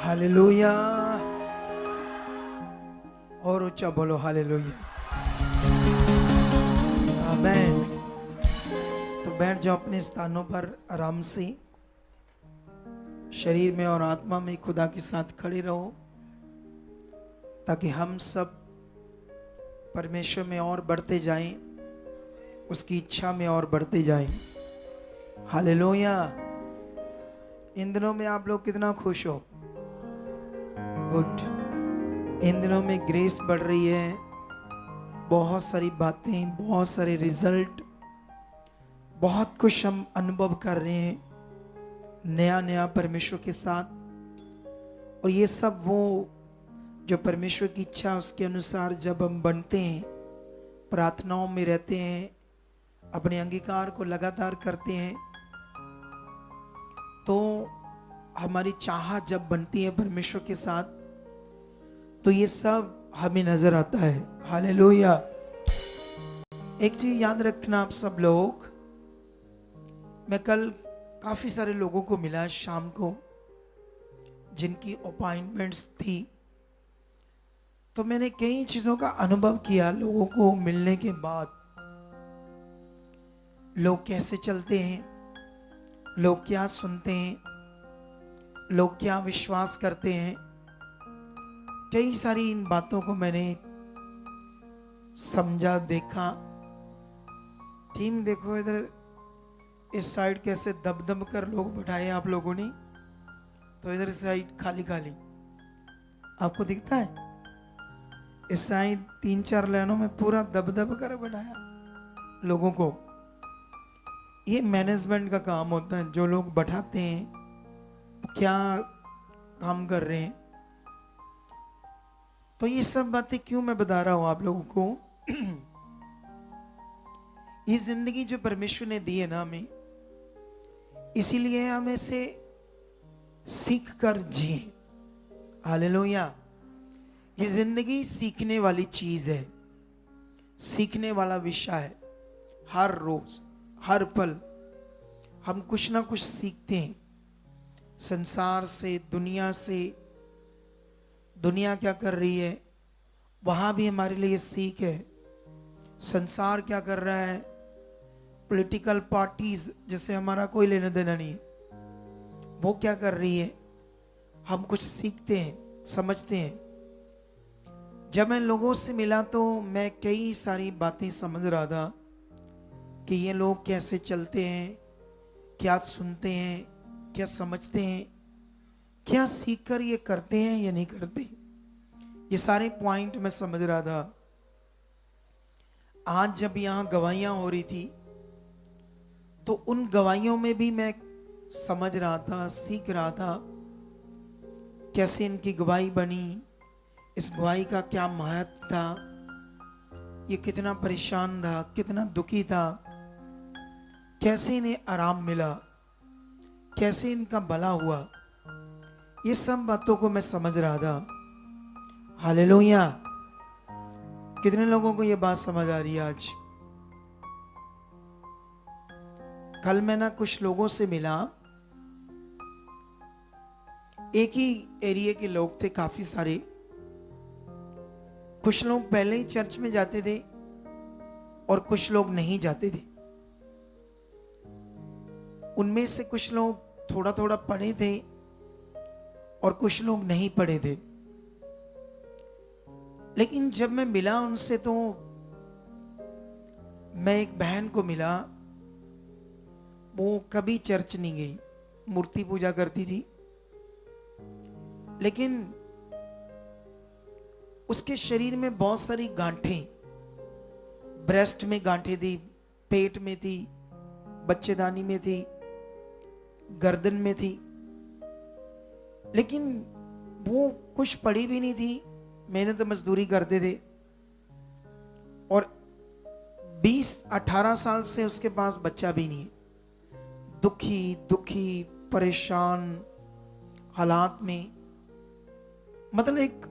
Hallelujah. और ऊंचा बोलो हालेलुया। आमेन। तो बैठ जाओ अपने स्थानों पर आराम से, शरीर में और आत्मा में खुदा के साथ खड़े रहो, ताकि हम सब परमेश्वर में और बढ़ते जाएं, उसकी इच्छा में और बढ़ते जाएं। हालेलुया। इन दिनों में आप लोग कितना खुश हो? गुड। इन दिनों में ग्रेस बढ़ रही है, बहुत सारी बातें, बहुत सारे रिजल्ट, बहुत कुछ हम अनुभव कर रहे हैं नया नया परमेश्वर के साथ। और ये सब वो जो परमेश्वर की इच्छा उसके अनुसार जब हम बनते हैं, प्रार्थनाओं में रहते हैं, अपने अंगीकार को लगातार करते हैं, तो हमारी चाहत जब बनती है परमेश्वर के साथ, तो ये सब हमें नजर आता है। हालेलुया। एक चीज याद रखना आप सब लोग, मैं कल काफी सारे लोगों को मिला शाम को जिनकी अपॉइंटमेंट्स थी, तो मैंने कई चीजों का अनुभव किया लोगों को मिलने के बाद। लोग कैसे चलते हैं, लोग क्या सुनते हैं, लोग क्या विश्वास करते हैं, कई सारी इन बातों को मैंने समझा, देखा। टीम देखो इधर, इस साइड कैसे दब दब कर लोग बैठाए आप लोगों ने, तो इधर साइड खाली खाली आपको दिखता है। इस साइड 3-4 लाइनों में पूरा दब दब कर बैठाया लोगों को। ये मैनेजमेंट का काम होता है, जो लोग बैठाते हैं क्या काम कर रहे हैं। तो ये सब बातें क्यों मैं बता रहा हूं आप लोगों को? ये जिंदगी जो परमेश्वर ने दी है ना हमें, इसीलिए हम इसे सीख कर जिए। हालेलुया। ये जिंदगी सीखने वाली चीज है, सीखने वाला विषय है। हर रोज हर पल हम कुछ ना कुछ सीखते हैं, संसार से, दुनिया से। दुनिया क्या कर रही है वहां भी हमारे लिए सीख है। संसार क्या कर रहा है, पॉलिटिकल पार्टीज जिससे हमारा कोई लेना देना नहीं है, वो क्या कर रही है, हम कुछ सीखते हैं, समझते हैं। जब मैं लोगों से मिला तो मैं कई सारी बातें समझ रहा था कि ये लोग कैसे चलते हैं, क्या सुनते हैं, क्या समझते हैं, क्या सीख कर ये करते हैं या नहीं करते। ये सारे पॉइंट मैं समझ रहा था। आज जब यहां गवाहियां हो रही थी, तो उन गवाहियों में भी मैं समझ रहा था, सीख रहा था कैसे इनकी गवाही बनी, इस गवाही का क्या महत्व था, ये कितना परेशान था, कितना दुखी था, कैसे इन्हें आराम मिला, कैसे इनका भला हुआ। ये सब बातों को मैं समझ रहा था। हालेलुया। कितने लोगों को ये बात समझ आ रही है आज? कल मैं ना कुछ लोगों से मिला, एक ही एरिया के लोग थे, काफी सारे। कुछ लोग पहले ही चर्च में जाते थे और कुछ लोग नहीं जाते थे। उनमें से कुछ लोग थोड़ा थोड़ा पढ़े थे और कुछ लोग नहीं पढ़े थे। लेकिन जब मैं मिला उनसे, तो मैं एक बहन को मिला, वो कभी चर्च नहीं गई, मूर्ति पूजा करती थी, लेकिन उसके शरीर में बहुत सारी गांठें, ब्रेस्ट में गांठें थी, पेट में थी, बच्चेदानी में थी, गर्दन में थी। लेकिन वो कुछ पढ़ी भी नहीं थी, मेहनत मजदूरी करते थे, और 20-18 साल से उसके पास बच्चा भी नहीं है। दुखी दुखी परेशान हालात में, मतलब एक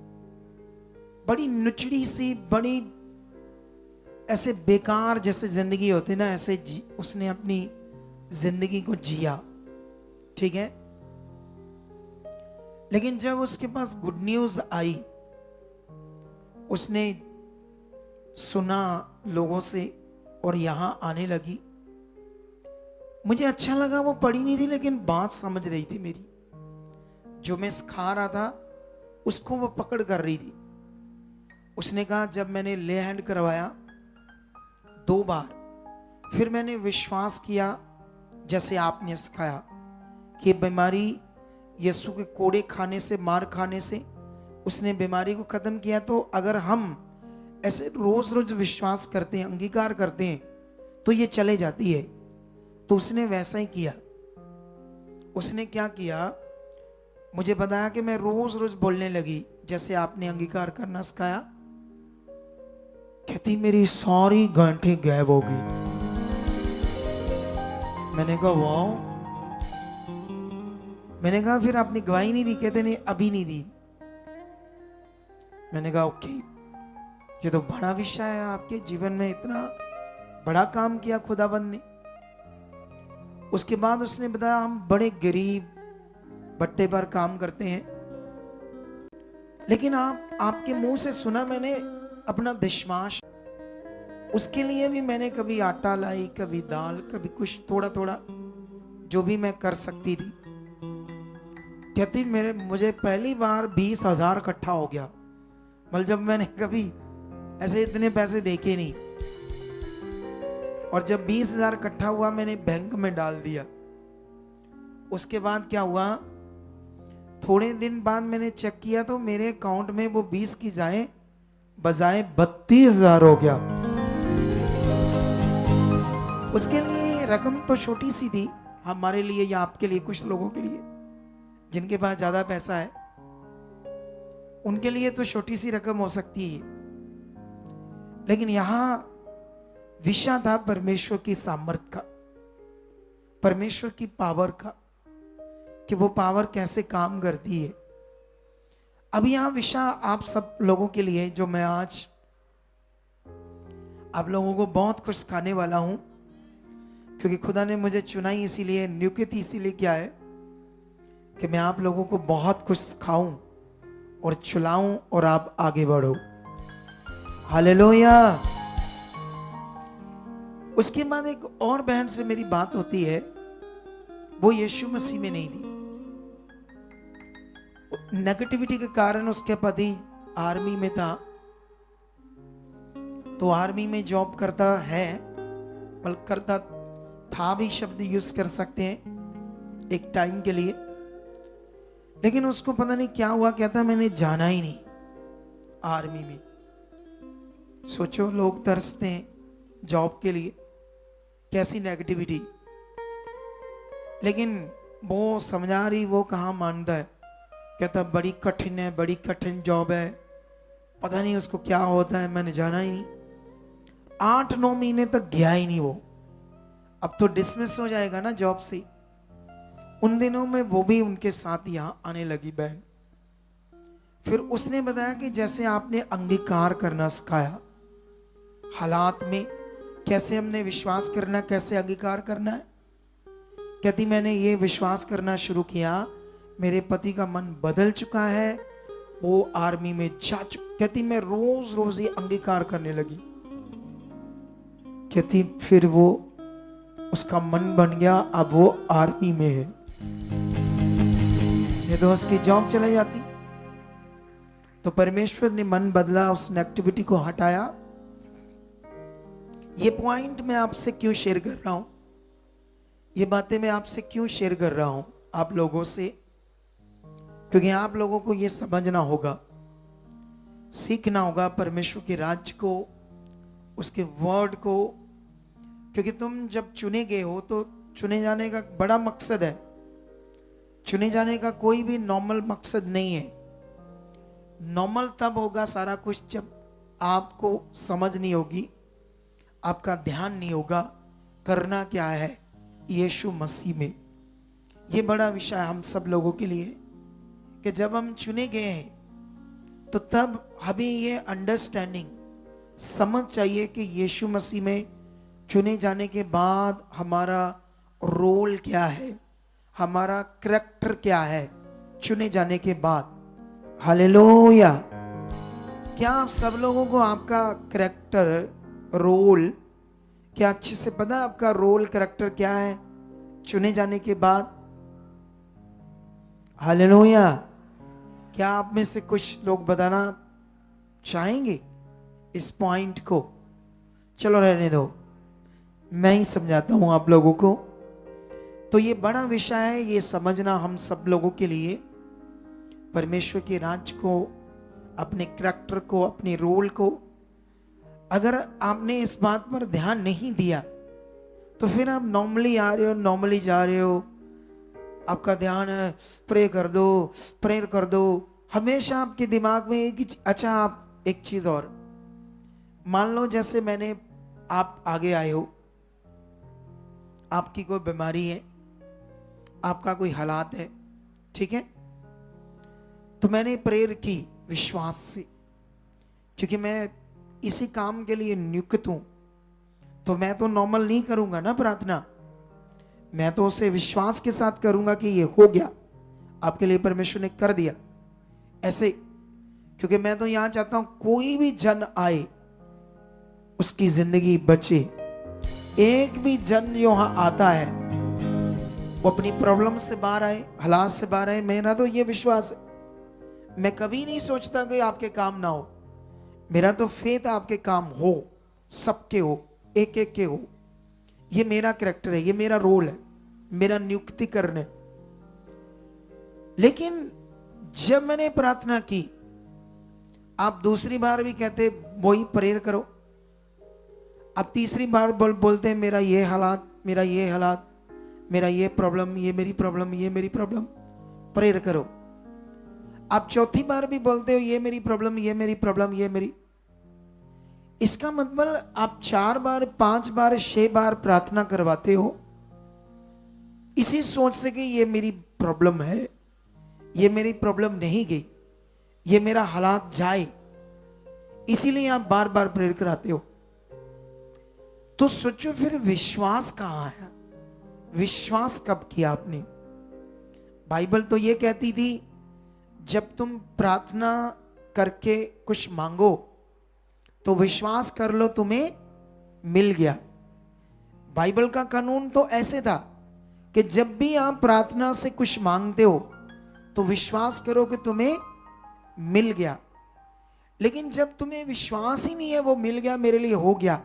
बड़ी नुचड़ी सी, बड़ी ऐसे बेकार जैसे जिंदगी होती ना, ऐसे उसने अपनी जिंदगी को जिया। ठीक है। लेकिन जब उसके पास गुड न्यूज आई, उसने सुना लोगों से और यहां आने लगी। मुझे अच्छा लगा, वो पढ़ी नहीं थी लेकिन बात समझ रही थी मेरी। जो मैं सिखा रहा था उसको वो पकड़ कर रही थी। उसने कहा जब मैंने ले हैंड करवाया 2 बार, फिर मैंने विश्वास किया जैसे आपने सिखाया कि बीमारी यीशु के कोड़े खाने से, मार खाने से उसने बीमारी को खत्म किया। तो अगर हम ऐसे रोज रोज विश्वास करते हैं, अंगीकार करते हैं, तो ये चले जाती है। तो उसने वैसा ही किया। उसने क्या किया, मुझे बताया कि मैं रोज रोज बोलने लगी जैसे आपने अंगीकार करना सिखाया। कहती मेरी सारी गांठें गायब हो गई। मैंने कहा वाह। मैंने कहा फिर आपने गवाही नहीं दी? कहते नहीं, अभी नहीं दी। मैंने कहा ओके, ये तो बड़ा विषय है, आपके जीवन में इतना बड़ा काम किया खुदाबंद ने। उसके बाद उसने बताया हम बड़े गरीब भट्टे पर काम करते हैं, लेकिन आपके मुंह से सुना मैंने अपना दशमाश, उसके लिए भी मैंने कभी आटा लाई, कभी दाल, कभी कुछ थोड़ा थोड़ा जो भी मैं कर सकती थी। कहती मुझे पहली बार 20,000 इकट्ठा हो गया। मतलब जब मैंने कभी ऐसे इतने पैसे देखे नहीं। और जब 20,000 इकट्ठा हुआ मैंने बैंक में डाल दिया। उसके बाद क्या हुआ, थोड़े दिन बाद मैंने चेक किया तो मेरे अकाउंट में वो 20 की बजाय 32,000 हो गया। उसके लिए रकम तो छोटी सी थी हमारे लिए या आपके लिए, कुछ लोगों के लिए जिनके पास ज्यादा पैसा है उनके लिए तो छोटी सी रकम हो सकती है, लेकिन यहां विषय था परमेश्वर की सामर्थ का, परमेश्वर की पावर का, कि वो पावर कैसे काम करती है। अब यहां विषय आप सब लोगों के लिए, जो मैं आज आप लोगों को बहुत कुछ सिखाने वाला हूं, क्योंकि खुदा ने मुझे चुना ही इसीलिए, नियुक्त इसीलिए किया है कि मैं आप लोगों को बहुत कुछ सिखाऊं और चलाऊं और आप आगे बढ़ो। हालेलुया। उसके बाद एक और बहन से मेरी बात होती है, वो यीशु मसीह में नहीं थी। नेगेटिविटी के कारण उसके पति आर्मी में था, तो आर्मी में जॉब करता है, बल्कि करता था भी शब्द यूज कर सकते हैं एक टाइम के लिए। लेकिन उसको पता नहीं क्या हुआ, कहता मैंने जाना ही नहीं आर्मी में। सोचो, लोग तरसते हैं जॉब के लिए, कैसी नेगेटिविटी। लेकिन वो समझा रही, वो कहाँ मानता है। कहता बड़ी कठिन है, बड़ी कठिन जॉब है, पता नहीं उसको क्या होता है, मैंने जाना ही नहीं। 8-9 महीने तक गया ही नहीं वो। अब तो डिसमिस हो जाएगा ना जॉब से। उन दिनों में वो भी उनके साथ यहां आने लगी बहन। फिर उसने बताया कि जैसे आपने अंगीकार करना सिखाया, हालात में कैसे हमने विश्वास करना, कैसे अंगीकार करना है। कहती मैंने ये विश्वास करना शुरू किया, मेरे पति का मन बदल चुका है, वो आर्मी में जा चुका। कहती मैं रोज रोज ये अंगीकार करने लगी। कहती फिर वो उसका मन बन गया, अब वो आर्मी में है। ये तो उसकी जॉब चली जाती। तो परमेश्वर ने मन बदला, उस नेगेटिविटी को हटाया। ये पॉइंट मैं आपसे क्यों शेयर कर रहा हूं, ये बातें मैं आपसे क्यों शेयर कर रहा हूं आप लोगों से, क्योंकि आप लोगों को ये समझना होगा, सीखना होगा परमेश्वर के राज्य को, उसके वर्ड को। क्योंकि तुम जब चुने गए हो तो चुने जाने का बड़ा मकसद है। चुने जाने का कोई भी नॉर्मल मकसद नहीं है। नॉर्मल तब होगा सारा कुछ जब आपको समझ नहीं होगी, आपका ध्यान नहीं होगा करना क्या है यीशु मसीह में। ये बड़ा विषय है हम सब लोगों के लिए, कि जब हम चुने गए हैं तो तब हमें ये अंडरस्टैंडिंग, समझ चाहिए कि यीशु मसीह में चुने जाने के बाद हमारा रोल क्या है, हमारा करैक्टर क्या है, चुने जाने के बाद, हालेलुया, क्या आप सब लोगों को आपका कैरेक्टर, रोल क्या अच्छे से पता है? आपका रोल कैरेक्टर क्या है चुने जाने के बाद? हालेलुया। क्या आप में से कुछ लोग बताना चाहेंगे इस पॉइंट को? चलो रहने दो, मैं ही समझाता हूं आप लोगों को। तो ये बड़ा विषय है, ये समझना हम सब लोगों के लिए। परमेश्वर के राज्य को, अपने करैक्टर को, अपने रोल को अगर आपने इस बात पर ध्यान नहीं दिया तो फिर आप नॉर्मली आ रहे हो, नॉर्मली जा रहे हो, आपका ध्यान है प्रे कर दो, प्रेयर कर दो, हमेशा आपके दिमाग में एक ही अच्छा, आप एक चीज और मान लो, जैसे मैंने, आप आगे आए हो, आपकी कोई बीमारी है, आपका कोई हालात है, ठीक है, तो मैंने प्रेयर की विश्वास से, क्योंकि मैं इसी काम के लिए नियुक्त हूं, तो मैं तो नॉर्मल नहीं करूंगा ना प्रार्थना, मैं तो उसे विश्वास के साथ करूंगा कि ये हो गया, आपके लिए परमेश्वर ने कर दिया ऐसे, क्योंकि मैं तो यहां चाहता हूं कोई भी जन आए उसकी जिंदगी बचे। एक भी जन यहां आता है वो अपनी प्रॉब्लम से बाहर आए, हालात से बाहर आए, मेरा तो ये विश्वास है। मैं कभी नहीं सोचता कि आपके काम ना हो, मेरा तो फेथ आपके काम हो, सबके हो, एक एक के हो। ये मेरा कैरेक्टर है, ये मेरा रोल है, मेरा नियुक्ति करने। लेकिन जब मैंने प्रार्थना की, आप दूसरी बार भी कहते वही प्रेयर करो, आप तीसरी बार बोलते हैं मेरा ये हालात, मेरा ये हालात, मेरा ये प्रॉब्लम, ये मेरी प्रॉब्लम, ये मेरी प्रॉब्लम, प्रेयर करो। आप चौथी बार भी बोलते हो ये मेरी प्रॉब्लम, ये मेरी प्रॉब्लम, ये मेरी। इसका मतलब आप 4 बार, 5 बार, 6 बार प्रार्थना करवाते हो इसी सोच से कि ये मेरी प्रॉब्लम है, ये मेरी प्रॉब्लम नहीं गई, ये मेरा हालात जाए, इसीलिए आप बार बार प्रेयर कराते हो। तो सोचो फिर विश्वास कहां है? विश्वास कब किया आपने? बाइबल तो ये कहती थी जब तुम प्रार्थना करके कुछ मांगो तो विश्वास कर लो तुम्हें मिल गया। बाइबल का कानून तो ऐसे था कि जब भी आप प्रार्थना से कुछ मांगते हो तो विश्वास करो कि तुम्हें मिल गया। लेकिन जब तुम्हें विश्वास ही नहीं है वो मिल गया, मेरे लिए हो गया,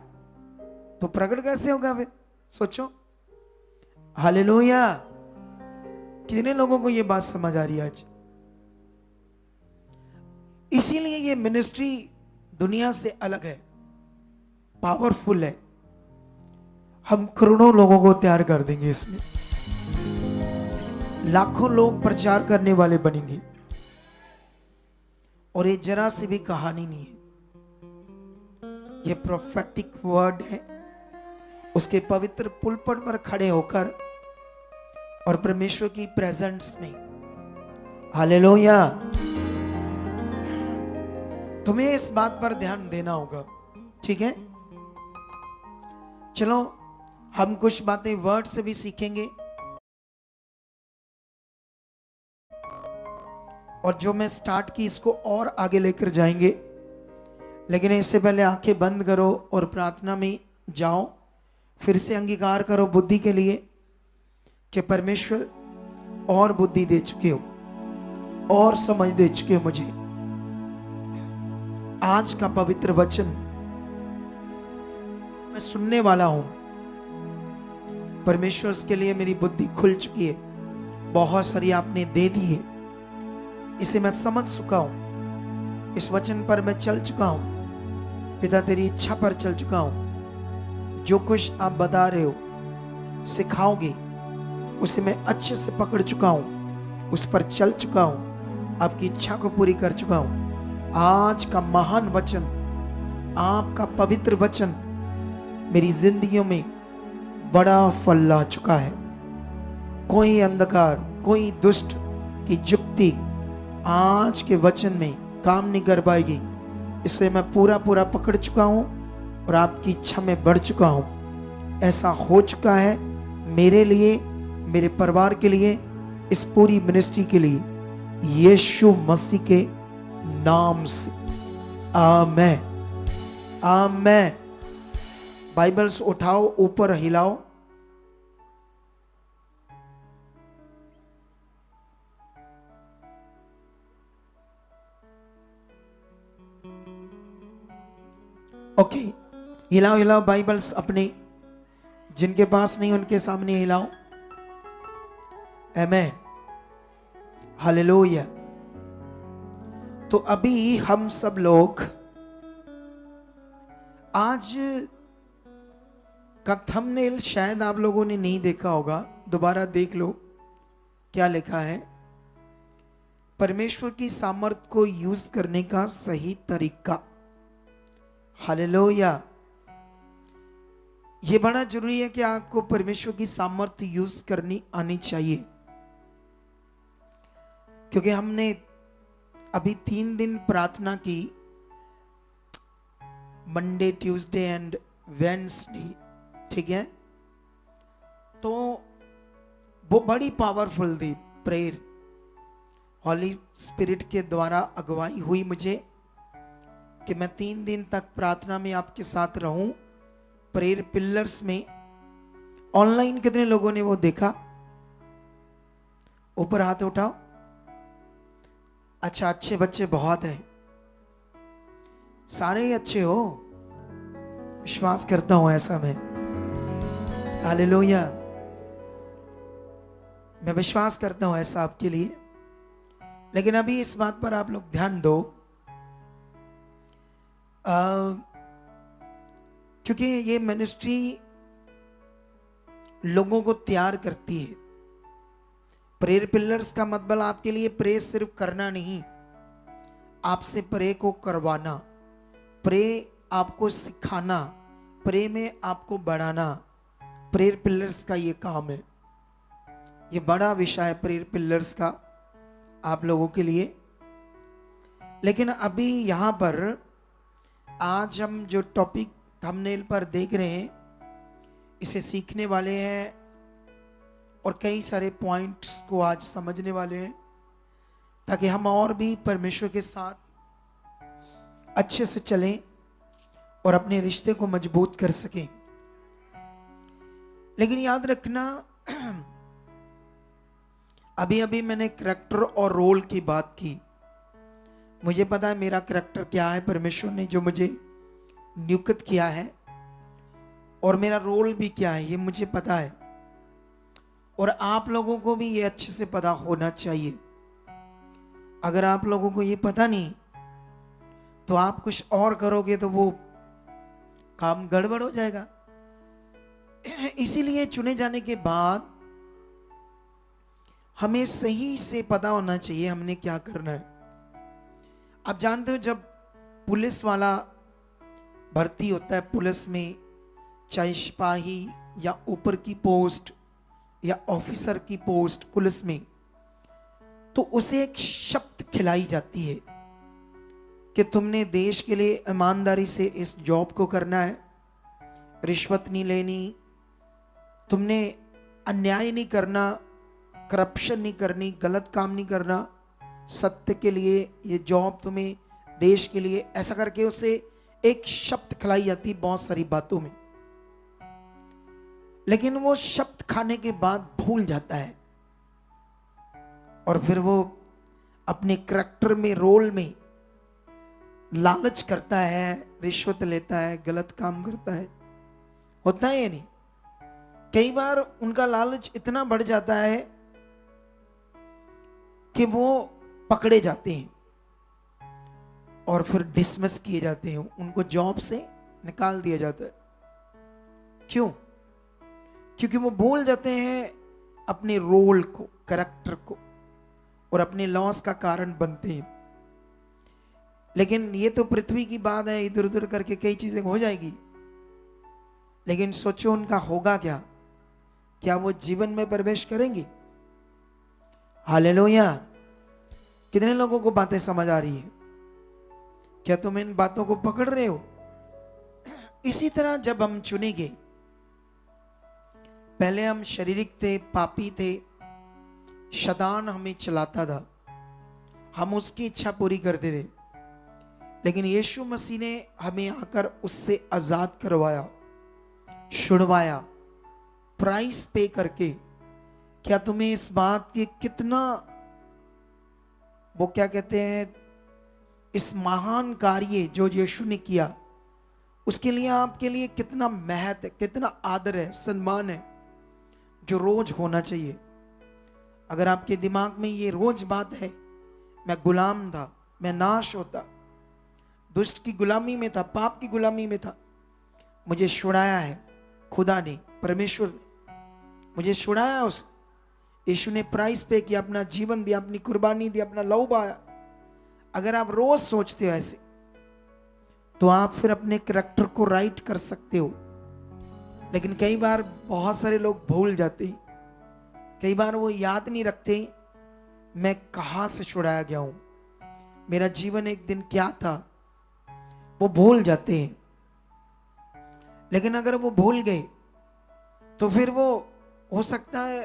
तो प्रकट कैसे होगा फिर? सोचो। हालेलुया। कितने लोगों को ये बात समझ आ रही है आज? इसीलिए ये मिनिस्ट्री दुनिया से अलग है, पावरफुल है। हम करोड़ों लोगों को तैयार कर देंगे इसमें, लाखों लोग प्रचार करने वाले बनेंगे। और ये जरा सी भी कहानी नहीं है, ये प्रोफेटिक वर्ड है। उसके पवित्र पुलपट पर खड़े होकर और परमेश्वर की प्रेजेंस में, हालेलुया, तुम्हें इस बात पर ध्यान देना होगा, ठीक है? चलो हम कुछ बातें वर्ड से भी सीखेंगे, और जो मैं स्टार्ट की इसको और आगे लेकर जाएंगे। लेकिन इससे पहले आंखें बंद करो और प्रार्थना में जाओ। फिर से अंगीकार करो बुद्धि के लिए कि परमेश्वर और बुद्धि दे चुके हो और समझ दे चुके हो मुझे। आज का पवित्र वचन मैं सुनने वाला हूं, परमेश्वर के लिए मेरी बुद्धि खुल चुकी है, बहुत सारी आपने दे दी है, इसे मैं समझ चुका हूं, इस वचन पर मैं चल चुका हूं, पिता तेरी इच्छा पर चल चुका हूं। जो कुछ आप बता रहे हो, सिखाओगे, उसे मैं अच्छे से पकड़ चुका हूं, उस पर चल चुका हूं, आपकी इच्छा को पूरी कर चुका हूं। आज का महान वचन, आपका पवित्र वचन मेरी जिंदगियों में बड़ा फल ला चुका है। कोई अंधकार, कोई दुष्ट की जुक्ति आज के वचन में काम नहीं कर पाएगी। इसे मैं पूरा पूरा पकड़ चुका हूं और आपकी इच्छा में बढ़ चुका हूं। ऐसा हो चुका है मेरे लिए, मेरे परिवार के लिए, इस पूरी मिनिस्ट्री के लिए। यीशु मसीह के नाम से। आमेन, आमेन। बाइबल्स उठाओ, ऊपर हिलाओ। ओके, हिलाओ हिलाओ बाइबल्स अपने, जिनके पास नहीं उनके सामने हिलाओ। आमेन, हालेलुया। तो अभी हम सब लोग आज का थंबनेल शायद आप लोगों ने नहीं देखा होगा, दोबारा देख लो। क्या लिखा है? परमेश्वर की सामर्थ को यूज करने का सही तरीका। हालेलुया। ये बड़ा जरूरी है कि आपको परमेश्वर की सामर्थ्य यूज करनी आनी चाहिए, क्योंकि हमने अभी 3 दिन प्रार्थना की, मंडे, ट्यूसडे एंड वेडनेसडे, ठीक है? तो वो बड़ी पावरफुल थी प्रेयर। हॉली स्पिरिट के द्वारा अगुवाई हुई मुझे कि मैं 3 दिन तक प्रार्थना में आपके साथ रहूं, प्रेयर पिलर्स में। ऑनलाइन कितने लोगों ने वो देखा? ऊपर हाथ उठाओ। अच्छा, अच्छे बच्चे बहुत हैं, सारे ही अच्छे हो, विश्वास करता हूं ऐसा मैं। हालेलुया, मैं विश्वास करता हूं ऐसा आपके लिए। लेकिन अभी इस बात पर आप लोग ध्यान दो, क्योंकि ये मिनिस्ट्री लोगों को तैयार करती है। प्रेयर पिलर्स का मतलब आपके लिए प्रे सिर्फ करना नहीं, आपसे प्रे को करवाना, प्रे आपको सिखाना, प्रे में आपको बढ़ाना। प्रेयर पिलर्स का ये काम है। ये बड़ा विषय है प्रेयर पिलर्स का आप लोगों के लिए। लेकिन अभी यहां पर आज हम जो टॉपिक थंबनेल पर देख रहे हैं, इसे सीखने वाले हैं और कई सारे पॉइंट्स को आज समझने वाले हैं, ताकि हम और भी परमेश्वर के साथ अच्छे से चलें और अपने रिश्ते को मजबूत कर सकें। लेकिन याद रखना, अभी अभी मैंने करैक्टर और रोल की बात की। मुझे पता है मेरा करैक्टर क्या है, परमेश्वर ने जो मुझे नियुक्त किया है, और मेरा रोल भी क्या है ये मुझे पता है, और आप लोगों को भी ये अच्छे से पता होना चाहिए। अगर आप लोगों को ये पता नहीं तो आप कुछ और करोगे तो वो काम गड़बड़ हो जाएगा। इसीलिए चुने जाने के बाद हमें सही से पता होना चाहिए हमने क्या करना है। आप जानते हो, जब पुलिस वाला भर्ती होता है पुलिस में, चाहे सिपाही या ऊपर की पोस्ट या ऑफिसर की पोस्ट पुलिस में, तो उसे एक शब्द खिलाई जाती है कि तुमने देश के लिए ईमानदारी से इस जॉब को करना है, रिश्वत नहीं लेनी, तुमने अन्याय नहीं करना, करप्शन नहीं करनी, गलत काम नहीं करना, सत्य के लिए ये जॉब तुम्हें, देश के लिए, ऐसा करके उसे एक शब्द खिलाई जाती बहुत सारी बातों में। लेकिन वो शब्द खाने के बाद भूल जाता है और फिर वो अपने करैक्टर में, रोल में लालच करता है, रिश्वत लेता है, गलत काम करता है। होता है या नहीं? कई बार उनका लालच इतना बढ़ जाता है कि वो पकड़े जाते हैं और फिर डिसमिस किए जाते हैं, उनको जॉब से निकाल दिया जाता है। क्यों? क्योंकि वो भूल जाते हैं अपने रोल को, करैक्टर को, और अपने लॉस का कारण बनते हैं। लेकिन ये तो पृथ्वी की बात है, इधर उधर करके कई चीजें हो जाएगी, लेकिन सोचो उनका होगा क्या? क्या वो जीवन में प्रवेश करेंगे? हालेलुया। कितने लोगों को बातें समझ आ रही है? क्या तुम इन बातों को पकड़ रहे हो? इसी तरह जब हम चुनेंगे, पहले हम शारीरिक थे, पापी थे, शैतान हमें चलाता था, हम उसकी इच्छा पूरी करते थे, लेकिन यीशु मसीह ने हमें आकर उससे आजाद करवाया, छुड़वाया, प्राइस पे करके। क्या तुम्हें इस बात की कितना, वो क्या कहते हैं, इस महान कार्य जो यीशु ने किया, उसके लिए आपके लिए कितना महत्व है, कितना आदर है, सम्मान है, जो रोज होना चाहिए। अगर आपके दिमाग में ये रोज बात है, मैं गुलाम था, मैं नाश होता, दुष्ट की गुलामी में था, पाप की गुलामी में था, मुझे छुड़ाया है खुदा ने, परमेश्वर ने मुझे छुड़ाया। उस यीशु ने प्राइस पे किया, अपना जीवन दिया, अपनी कुर्बानी दी, अपना लहू बहाया। अगर आप रोज सोचते हो ऐसे, तो आप फिर अपने करैक्टर को राइट कर सकते हो। लेकिन कई बार बहुत सारे लोग भूल जाते हैं, कई बार वो याद नहीं रखते मैं कहां से छुड़ाया गया हूं, मेरा जीवन एक दिन क्या था, वो भूल जाते हैं। लेकिन अगर वो भूल गए तो फिर वो हो सकता है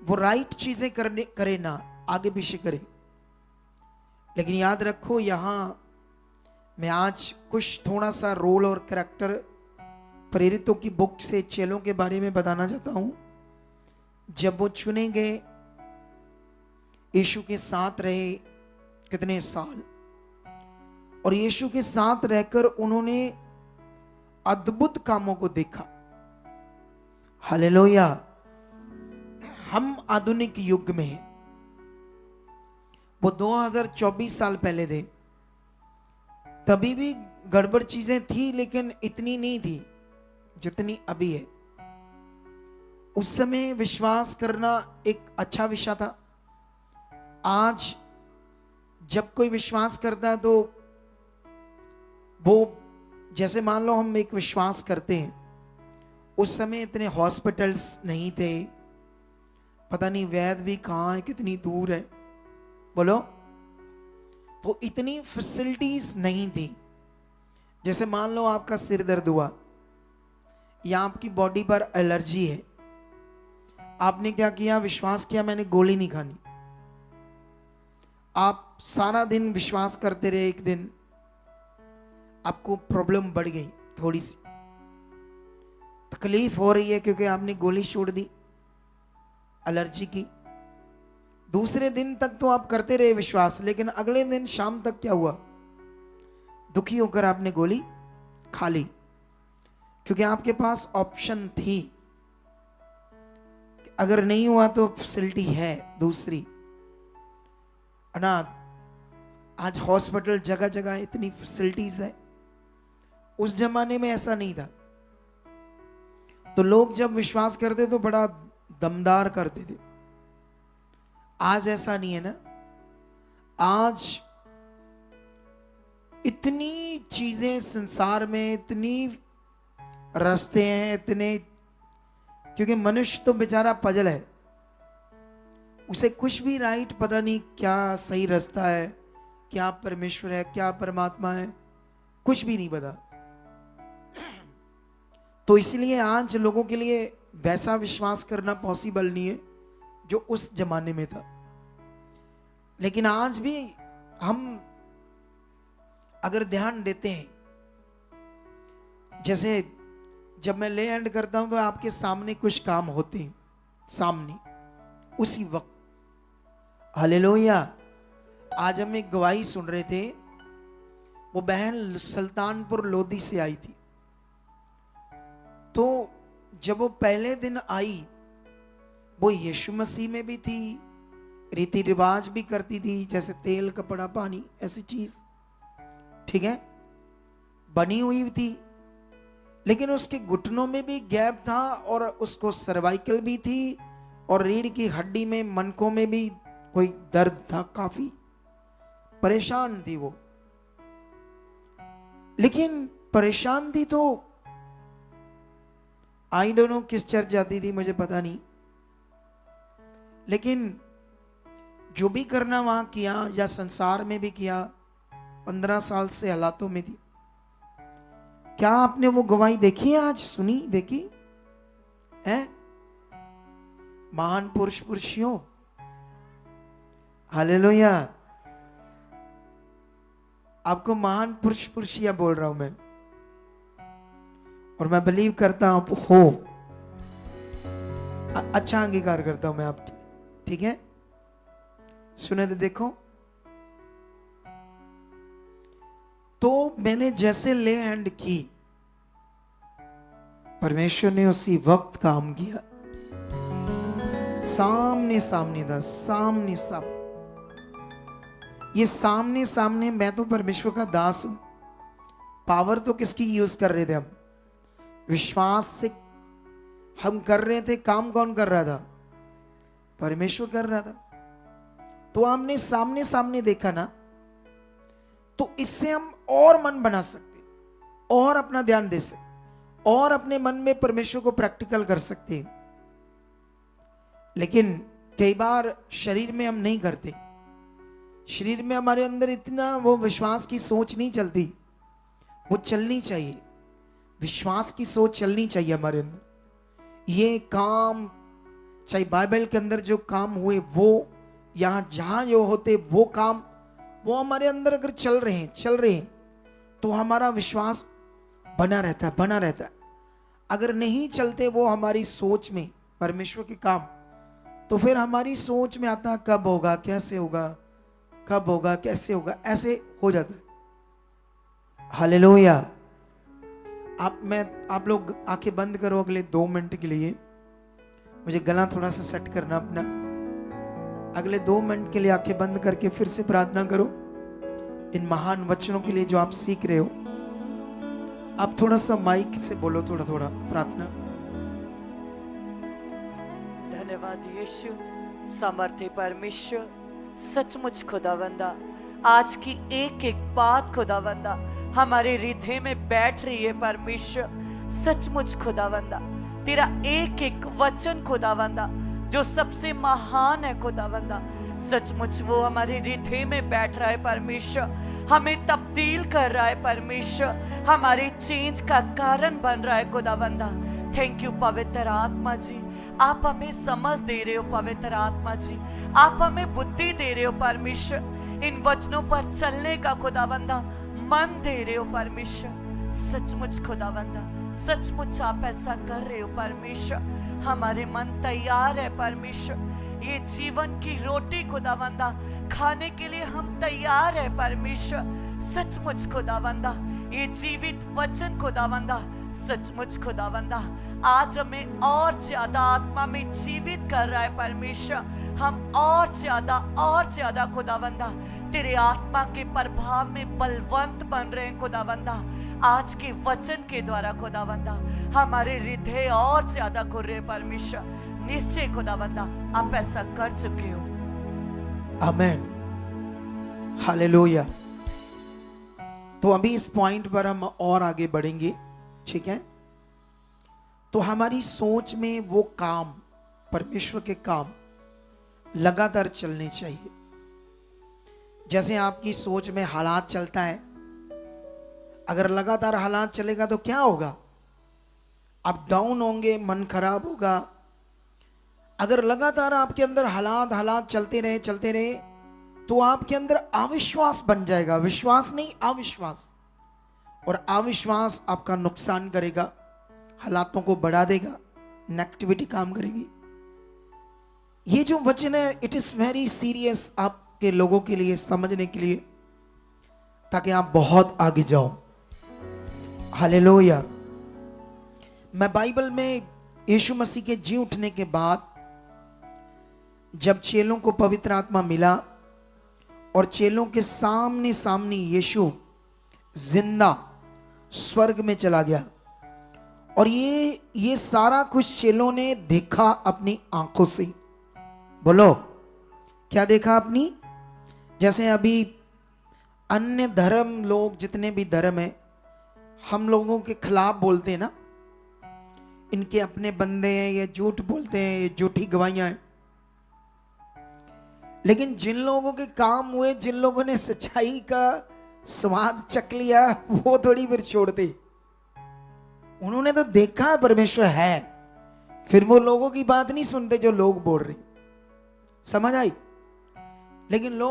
वो राइट चीजें करे ना, आगे पीछे करे। लेकिन याद रखो, यहां मैं आज कुछ थोड़ा सा रोल और कैरेक्टर प्रेरितों की बुक से चेलों के बारे में बताना चाहता हूं। जब वो चुने गए, यीशु के साथ रहे कितने साल, और यीशु के साथ रहकर उन्होंने अद्भुत कामों को देखा। हालेलुया। हम आधुनिक युग में हैं, वो 2024 साल पहले थे, तभी भी गड़बड़ चीजें थी, लेकिन इतनी नहीं थी जितनी अभी है। उस समय विश्वास करना एक अच्छा विषय था। आज जब कोई विश्वास करता है तो वो, जैसे मान लो हम एक विश्वास करते हैं, उस समय इतने हॉस्पिटल्स नहीं थे, पता नहीं वैद्य भी कहाँ है, कितनी दूर है, बोलो, तो इतनी फैसिलिटीज नहीं थी। जैसे मान लो आपका सिर दर्द हुआ या आपकी बॉडी पर एलर्जी है, आपने क्या किया, विश्वास किया मैंने गोली नहीं खानी। आप सारा दिन विश्वास करते रहे, एक दिन आपको प्रॉब्लम बढ़ गई, थोड़ी सी तकलीफ हो रही है क्योंकि आपने गोली छोड़ दी एलर्जी की। दूसरे दिन तक तो आप करते रहे विश्वास, लेकिन अगले दिन शाम तक क्या हुआ, दुखी होकर आपने गोली खा ली, क्योंकि आपके पास ऑप्शन थी। अगर नहीं हुआ तो फैसिलिटी है दूसरी, अनाथ। आज हॉस्पिटल जगह जगह इतनी फैसिलिटीज है, उस जमाने में ऐसा नहीं था। तो लोग जब विश्वास करते तो बड़ा दमदार करते थे। आज ऐसा नहीं है ना। आज इतनी चीजें संसार में, इतनी रास्ते हैं, इतने, क्योंकि मनुष्य तो बेचारा पजल है, उसे कुछ भी राइट पता नहीं, क्या सही रास्ता है, क्या परमेश्वर है, क्या परमात्मा है, कुछ भी नहीं पता। तो इसलिए आज लोगों के लिए वैसा विश्वास करना पॉसिबल नहीं है जो उस जमाने में था। लेकिन आज भी हम अगर ध्यान देते हैं, जैसे जब मैं ले एंड करता हूं तो आपके सामने कुछ काम होते हैं, सामने उसी वक्त। हालेलुया। आज हम एक गवाही सुन रहे थे, वो बहन सुल्तानपुर लोधी से आई थी। तो जब वो पहले दिन आई, वो यीशु मसीह में भी थी, रीति रिवाज भी करती थी, जैसे तेल कपड़ा पानी ऐसी चीज, ठीक है, बनी हुई थी। लेकिन उसके घुटनों में भी गैप था, और उसको सर्वाइकल भी थी, और रीढ़ की हड्डी में, मनकों में भी कोई दर्द था, काफी परेशान थी वो। लेकिन परेशान थी तो आई डोंट नो किस चर्च जाती थी, मुझे पता नहीं, लेकिन जो भी करना वहां किया, या संसार में भी किया, 15 साल से हालातों में थी। क्या आपने वो गवाही देखी है, आज सुनी, देखी है? महान पुरुष पुरुषियों, हालेलुया। आपको महान पुरुष पुरुषियां बोल रहा हूं मैं, और मैं बिलीव करता हूं आप हो। अच्छा अंगीकार करता हूं मैं आप, ठीक है? सुने तो देखो, तो मैंने जैसे ले हैंड की, परमेश्वर ने उसी वक्त काम किया। सामने सामने था, सामने सामने। ये सामने सामने, मैं तो परमेश्वर का दास हूं। पावर तो किसकी यूज कर रहे थे हम? विश्वास से हम कर रहे थे। काम कौन कर रहा था? परमेश्वर कर रहा था। तो हमने सामने सामने देखा ना, तो इससे हम और मन बना सकते, और अपना ध्यान दे सकते, और अपने मन में परमेश्वर को प्रैक्टिकल कर सकते हैं। लेकिन कई बार शरीर में हम नहीं करते। शरीर में हमारे अंदर इतना वो विश्वास की सोच नहीं चलती। वो चलनी चाहिए, विश्वास की सोच चलनी चाहिए हमारे अंदर। ये काम, चाहे बाइबल के अंदर जो काम हुए वो, यहां जहां जो होते वो काम, वो हमारे अंदर अगर चल रहे हैं तो हमारा विश्वास बना रहता है, बना रहता है। अगर नहीं चलते वो हमारी सोच में परमेश्वर के काम, तो फिर हमारी सोच में आता कब होगा, कैसे होगा, कब होगा, कैसे होगा, ऐसे हो जाता है। हालेलुया। आप लोग आंखें बंद करो अगले 2 मिनट के लिए। मुझे गला थोड़ा सा सेट करना अपना। अगले 2 मिनट के लिए आंखें बंद करके फिर से प्रार्थना करो इन महान वचनों के लिए जो आप सीख रहे हो। आप थोड़ा सा माइक से बोलो, थोड़ा थोड़ा प्रार्थना। धन्यवाद यीशु, सामर्थ्य परमेश्वर, सचमुच खुदावंदा, आज की एक एक बात खुदावंदा हमारे हृदय में बैठ रही है परमेश्वर। सचमुच खुदावंदा, तेरा एक एक वचन खुदावंदा जो सबसे महान है खुदावंदा, सचमुच वो हमारे हृदय में बैठ रहा है परमेश्वर। हमें तब्दील कर रहा है परमेश्वर, हमारे चेंज का कारण बन रहा है खुदावंदा। थैंक यू पवित्र आत्मा जी, आप हमें समझ दे रहे हो पवित्र आत्मा जी, आप हमें बुद्धि दे रहे हो परमेश्वर। इन वचनों पर चलने का खुदावंदा मन दे रहे हो परमेश्वर। सचमुच खुदावंदा, सचमुच आप ऐसा कर रहे हो परमेश्वर। हमारे मन तैयार है परमेश्वर। ये जीवन की रोटी खुदावंदा खाने के लिए हम तैयार है परमेश्वर। सचमुच खुदावंदा, ये जीवित वचन खुदावंदा, सचमुच खुदावंदा आज हमें और ज्यादा आत्मा में जीवित कर रहा है परमेश्वर। हम और ज्यादा खुदावंदा तेरे आत्मा के प्रभाव में बलवंत बन रहे हैं खुदावंदा। आज के वचन के द्वारा खुदावंदा हमारे हृदय और ज्यादा खुल रहे परमेश्वर। निश्चय खुदावंदा आप ऐसा कर चुके हो। आमेन, हालेलुया। तो अभी इस पॉइंट पर हम और आगे बढ़ेंगे, ठीक है? तो हमारी सोच में वो काम, परमेश्वर के काम लगातार चलने चाहिए। जैसे आपकी सोच में हालात चलता है, अगर लगातार हालात चलेगा तो क्या होगा? आप डाउन होंगे, मन खराब होगा। अगर लगातार आपके अंदर हालात चलते रहे तो आपके अंदर अविश्वास बन जाएगा। विश्वास नहीं, अविश्वास। और अविश्वास आपका नुकसान करेगा, हालातों को बढ़ा देगा, नेगेटिविटी काम करेगी। ये जो वचन है, इट इज वेरी सीरियस आपके लोगों के लिए समझने के लिए, ताकि आप बहुत आगे जाओ। हालेलुया। मैं बाइबल में यीशु मसीह के जी उठने के बाद जब चेलों को पवित्र आत्मा मिला और चेलों के सामने सामने यीशु जिंदा स्वर्ग में चला गया, और ये सारा कुछ चेलों ने देखा अपनी आंखों से। बोलो, क्या देखा अपनी? जैसे अभी अन्य धर्म लोग, जितने भी धर्म है, हम लोगों के खिलाफ बोलते हैं ना, इनके अपने बंदे हैं, ये झूठ बोलते हैं, ये झूठी गवाहियां हैं। लेकिन जिन लोगों के काम हुए, जिन लोगों ने सच्चाई का स्वाद चख लिया, वो थोड़ी फिर छोड़ते। उन्होंने तो देखा परमेश्वर है, फिर वो लोगों की बात नहीं सुनते जो लोग बोल रहे। समझ आई? लेकिन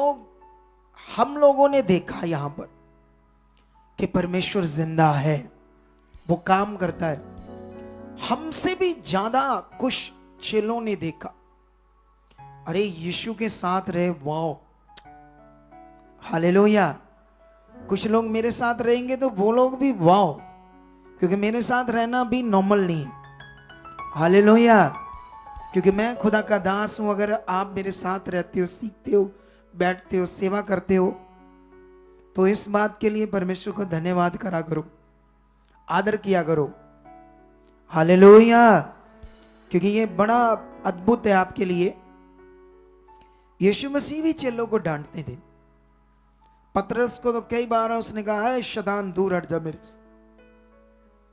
हम लोगों ने देखा यहां पर कि परमेश्वर जिंदा है, वो काम करता है। हमसे भी ज्यादा कुछ चेलों ने देखा, अरे यीशु के साथ रहे, वाओ, हालेलुया। कुछ लोग मेरे साथ रहेंगे तो वो लोग भी वाओ, क्योंकि मेरे साथ रहना भी नॉर्मल नहीं है, हालेलुया। क्योंकि मैं खुदा का दास हूं। अगर आप मेरे साथ रहते हो, सीखते हो, बैठते हो, सेवा करते हो, तो इस बात के लिए परमेश्वर को धन्यवाद करा करो, आदर किया करो, हालेलुया। क्योंकि ये बड़ा अद्भुत है आपके लिए। यीशु मसीह भी चेलों को डांटते थे। पतरस को तो कई बार उसने कहा है, शैतान दूर हट जा मेरे से,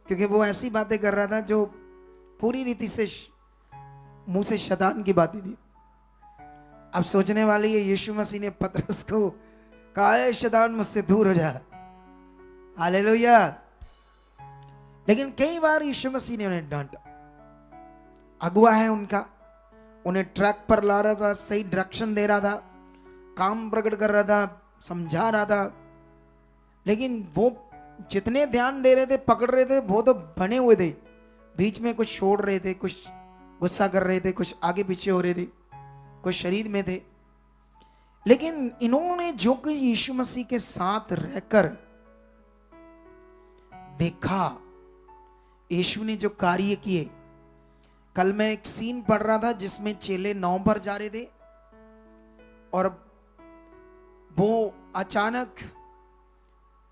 क्योंकि वो ऐसी बातें कर रहा था जो पूरी रीति से मुंह से शैतान की बातें थी। अब सोचने वाली है, यीशु मसीह ने पतरस को कहा है, शैतान मुझसे दूर हो जा, हालेलुया। लेकिन कई बार यीशु मसीह ने उन्हें डांटा। अगुआ है उनका, उन्हें ट्रैक पर ला रहा था, सही डायरेक्शन दे रहा था, काम प्रकट कर रहा था, समझा रहा था। लेकिन वो जितने ध्यान दे रहे थे, पकड़ रहे थे, वो तो बने हुए थे, बीच में कुछ छोड़ रहे थे, कुछ गुस्सा कर रहे थे, कुछ आगे पीछे हो रहे थे, कुछ शरीर में थे। लेकिन इन्होंने जो कि यीशु मसीह के साथ रहकर देखा, यीशु ने जो कार्य किए। कल मैं एक सीन पढ़ रहा था जिसमें चेले नाव पर जा रहे थे और वो अचानक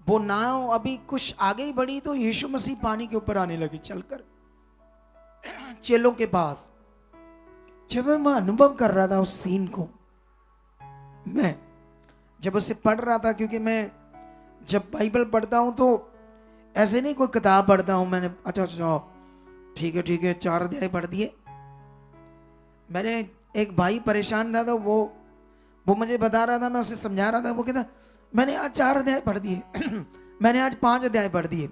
वो नाव अभी कुछ आगे ही बढ़ी तो यीशु मसीह पानी के ऊपर आने लगे चलकर चेलों के पास। जब मैं अनुभव कर रहा था उस सीन को, मैं जब उसे पढ़ रहा था, क्योंकि मैं जब बाइबल पढ़ता हूं तो ऐसे नहीं कोई किताब पढ़ता हूं मैंने, अच्छा ठीक है 4 अध्याय पढ़ दिए। मैंने एक भाई परेशान था तो वो मुझे बता रहा था, मैं उसे समझा रहा था। वो कहता मैंने आज 4 अध्याय पढ़ दिए मैंने आज 5 अध्याय पढ़ दिए।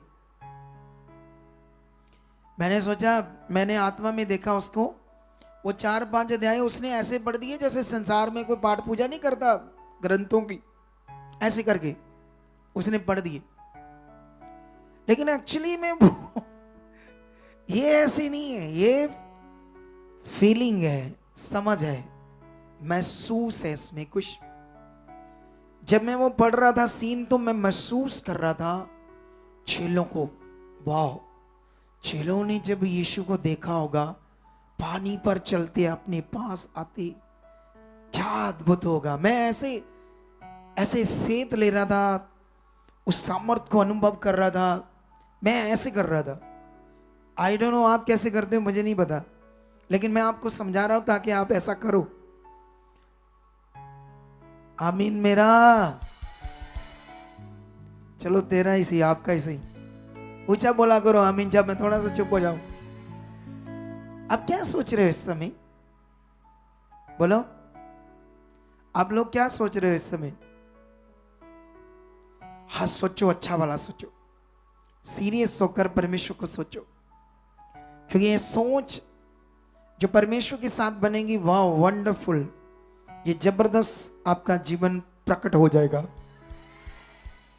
मैंने सोचा, मैंने आत्मा में देखा उसको, वो 4-5 अध्याय उसने ऐसे पढ़ दिए जैसे संसार में कोई पाठ पूजा नहीं करता ग्रंथों की, ऐसे करके उसने पढ़ दिए। लेकिन एक्चुअली में ये ऐसे नहीं है, ये फीलिंग है, समझ है, महसूस है इसमें कुछ। जब मैं वो पढ़ रहा था सीन तो मैं महसूस कर रहा था चेलों को। वाह, चेलों ने जब यीशु को देखा होगा पानी पर चलते अपने पास आते, क्या अद्भुत होगा। मैं ऐसे फेथ ले रहा था, उस सामर्थ को अनुभव कर रहा था, मैं ऐसे कर रहा था। आई डोंट नो आप कैसे करते हो, मुझे नहीं पता, लेकिन मैं आपको समझा रहा हूं ताकि आप ऐसा करो। आमीन मेरा, चलो तेरा ही सही, आपका ही सही, ऊंचा बोला करो आमीन जब मैं थोड़ा सा चुप हो जाऊं। आप क्या सोच रहे हो इस समय? बोलो, आप लोग क्या सोच रहे हो इस समय? हाँ सोचो, अच्छा वाला सोचो, सीरियस होकर परमेश्वर को सोचो, क्योंकि ये सोच जो परमेश्वर के साथ बनेगी, वाह वंडरफुल, ये जबरदस्त आपका जीवन प्रकट हो जाएगा।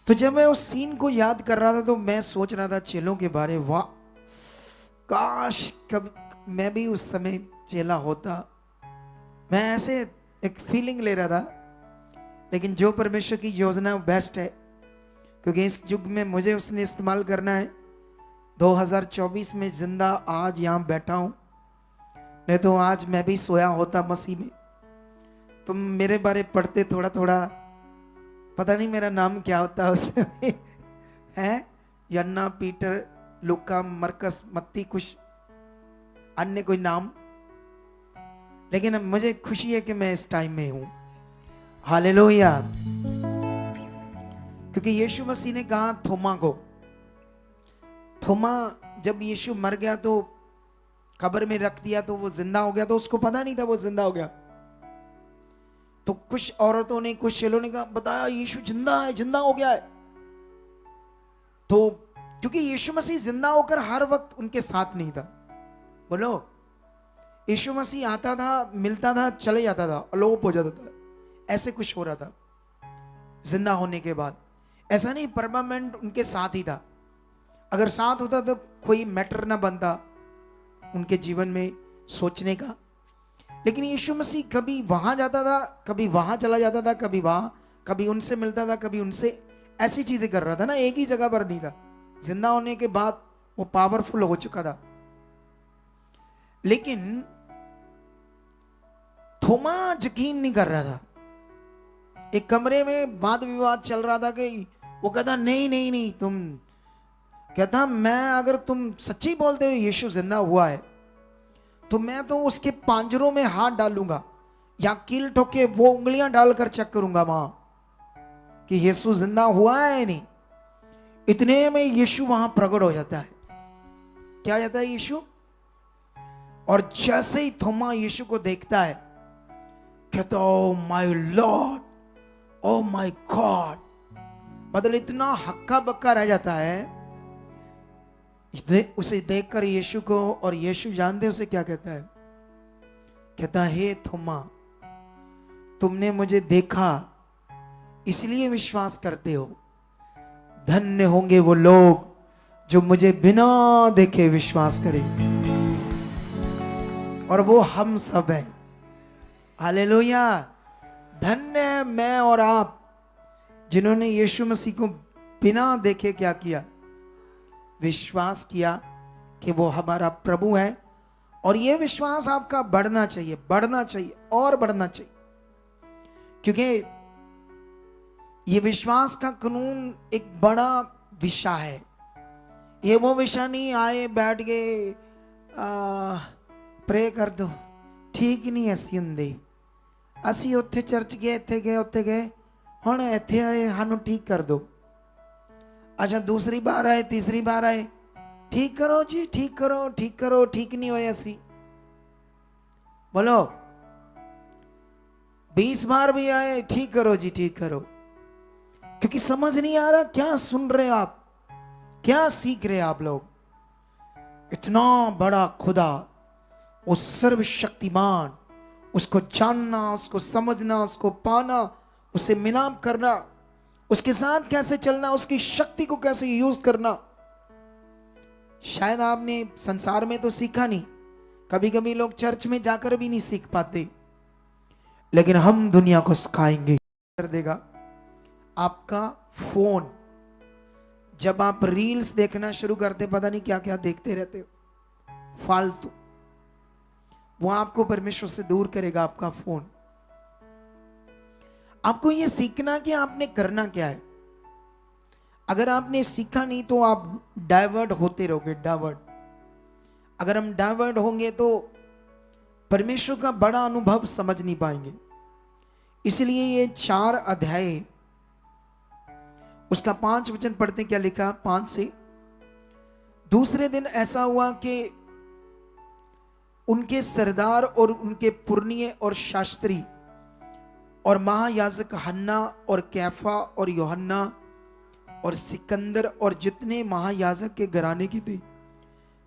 तो जब मैं उस सीन को याद कर रहा था तो मैं सोच रहा था चेलों के बारे, वाह काश कब मैं भी उस समय चेला होता। मैं ऐसे एक फीलिंग ले रहा था। लेकिन जो परमेश्वर की योजना बेस्ट है, क्योंकि इस युग में मुझे उसने इस्तेमाल करना है। 2024 में जिंदा आज यहाँ बैठा हूं, नहीं तो आज मैं भी सोया होता मसीह में। तुम मेरे बारे पढ़ते थोड़ा थोड़ा, पता नहीं मेरा नाम क्या होता है उस समय है, यन्ना, पीटर, लुका, मरकस, मत्ती, कुछ अन्य कोई नाम। लेकिन अब मुझे खुशी है कि मैं इस टाइम में हूं, हालेलुया। क्योंकि यीशु मसीह ने कहा थोमा को, थोमा जब यीशु मर गया तो कब्र में रख दिया तो वो जिंदा हो गया, तो उसको पता नहीं था वो जिंदा हो गया। तो कुछ औरतों ने, कुछ चेलों ने कहा, बताया यीशु जिंदा है, जिंदा हो गया है। तो क्योंकि यीशु मसीह जिंदा होकर हर वक्त उनके साथ नहीं था। बोलो, यीशु मसीह आता था, मिलता था, चले जाता था, अलोप हो जाता था, ऐसे कुछ हो रहा था जिंदा होने के बाद। ऐसा नहीं परमानेंट उनके साथ ही था, अगर साथ होता तो कोई मैटर ना बनता उनके जीवन में सोचने का। लेकिन यीशु मसीह कभी वहां जाता था, कभी वहां चला जाता था, कभी वहां, कभी उनसे मिलता था, कभी उनसे, ऐसी चीजें कर रहा था ना, एक ही जगह पर नहीं था। जिंदा होने के बाद वो पावरफुल हो चुका था। लेकिन थोमा यकीन नहीं कर रहा था। एक कमरे में वाद विवाद चल रहा था कि वो कहता नहीं नहीं नहीं, तुम, कहता मैं, अगर तुम सच्ची बोलते हो यीशु जिंदा हुआ है तो मैं तो उसके पांजरों में हाथ डालूंगा या कील ठोके वो उंगलियां डालकर चेक करूंगा वहां कि यीशु जिंदा हुआ है नहीं। इतने में यीशु वहां प्रकट हो जाता है। क्या जाता है यीशु, और जैसे ही थोमा यीशु को देखता है कहता oh my Lord, oh my God, मतलब इतना हक्का बक्का रह जाता है उसे देखकर यीशु को। और यीशु जानते उसे क्या कहता है, कहता हे थोमा, तुमने मुझे देखा इसलिए विश्वास करते हो, धन्य होंगे वो लोग जो मुझे बिना देखे विश्वास करें। और वो हम सब हैं। हालेलुया। धन्य मैं और आप जिन्होंने यीशु मसीह को बिना देखे क्या किया, विश्वास किया कि वो हमारा प्रभु है। और ये विश्वास आपका बढ़ना चाहिए, बढ़ना चाहिए और बढ़ना चाहिए, क्योंकि ये विश्वास का कानून एक बड़ा विषय है। ये वो विषय नहीं आए बैठ गए प्रे कर दो, ठीक नहीं असी हुंदे, असी उत्थे चर्च गए, इत्थे गए, उत्थे गए, हुण इत्थे आए सानू ठीक कर दो। अच्छा दूसरी बार आए, तीसरी बार आए, ठीक करो जी, ठीक करो, ठीक करो, ठीक नहीं होए असी, बोलो 20 बार भी आए, ठीक करो जी, ठीक करो। क्योंकि समझ नहीं आ रहा क्या सुन रहे आप, क्या सीख रहे आप लोग। इतना बड़ा खुदा, वो सर्वशक्तिमान, उसको जानना, उसको समझना, उसको पाना, उससे मिलाप करना, उसके साथ कैसे चलना, उसकी शक्ति को कैसे यूज करना, शायद आपने संसार में तो सीखा नहीं, कभी कभी लोग चर्च में जाकर भी नहीं सीख पाते, लेकिन हम दुनिया को सिखाएंगे। कर देगा आपका फोन। जब आप रील्स देखना शुरू करते, पता नहीं क्या क्या देखते रहते हो फालतू, वो आपको परमेश्वर से दूर करेगा, आपका फोन। आपको ये सीखना कि आपने करना क्या है। अगर आपने सीखा नहीं तो आप डाइवर्ट होते रहोगे, डाइवर्ट। अगर हम डाइवर्ट होंगे तो परमेश्वर का बड़ा अनुभव समझ नहीं पाएंगे। इसलिए ये 4 अध्याय, उसका 5 वचन पढ़ते, क्या लिखा 5 से। दूसरे दिन ऐसा हुआ कि उनके सरदार और उनके पुरनिये और शास्त्री और महायाजक हन्ना और कैफा और यूहन्ना और सिकंदर और जितने महायाजक के घराने के थे,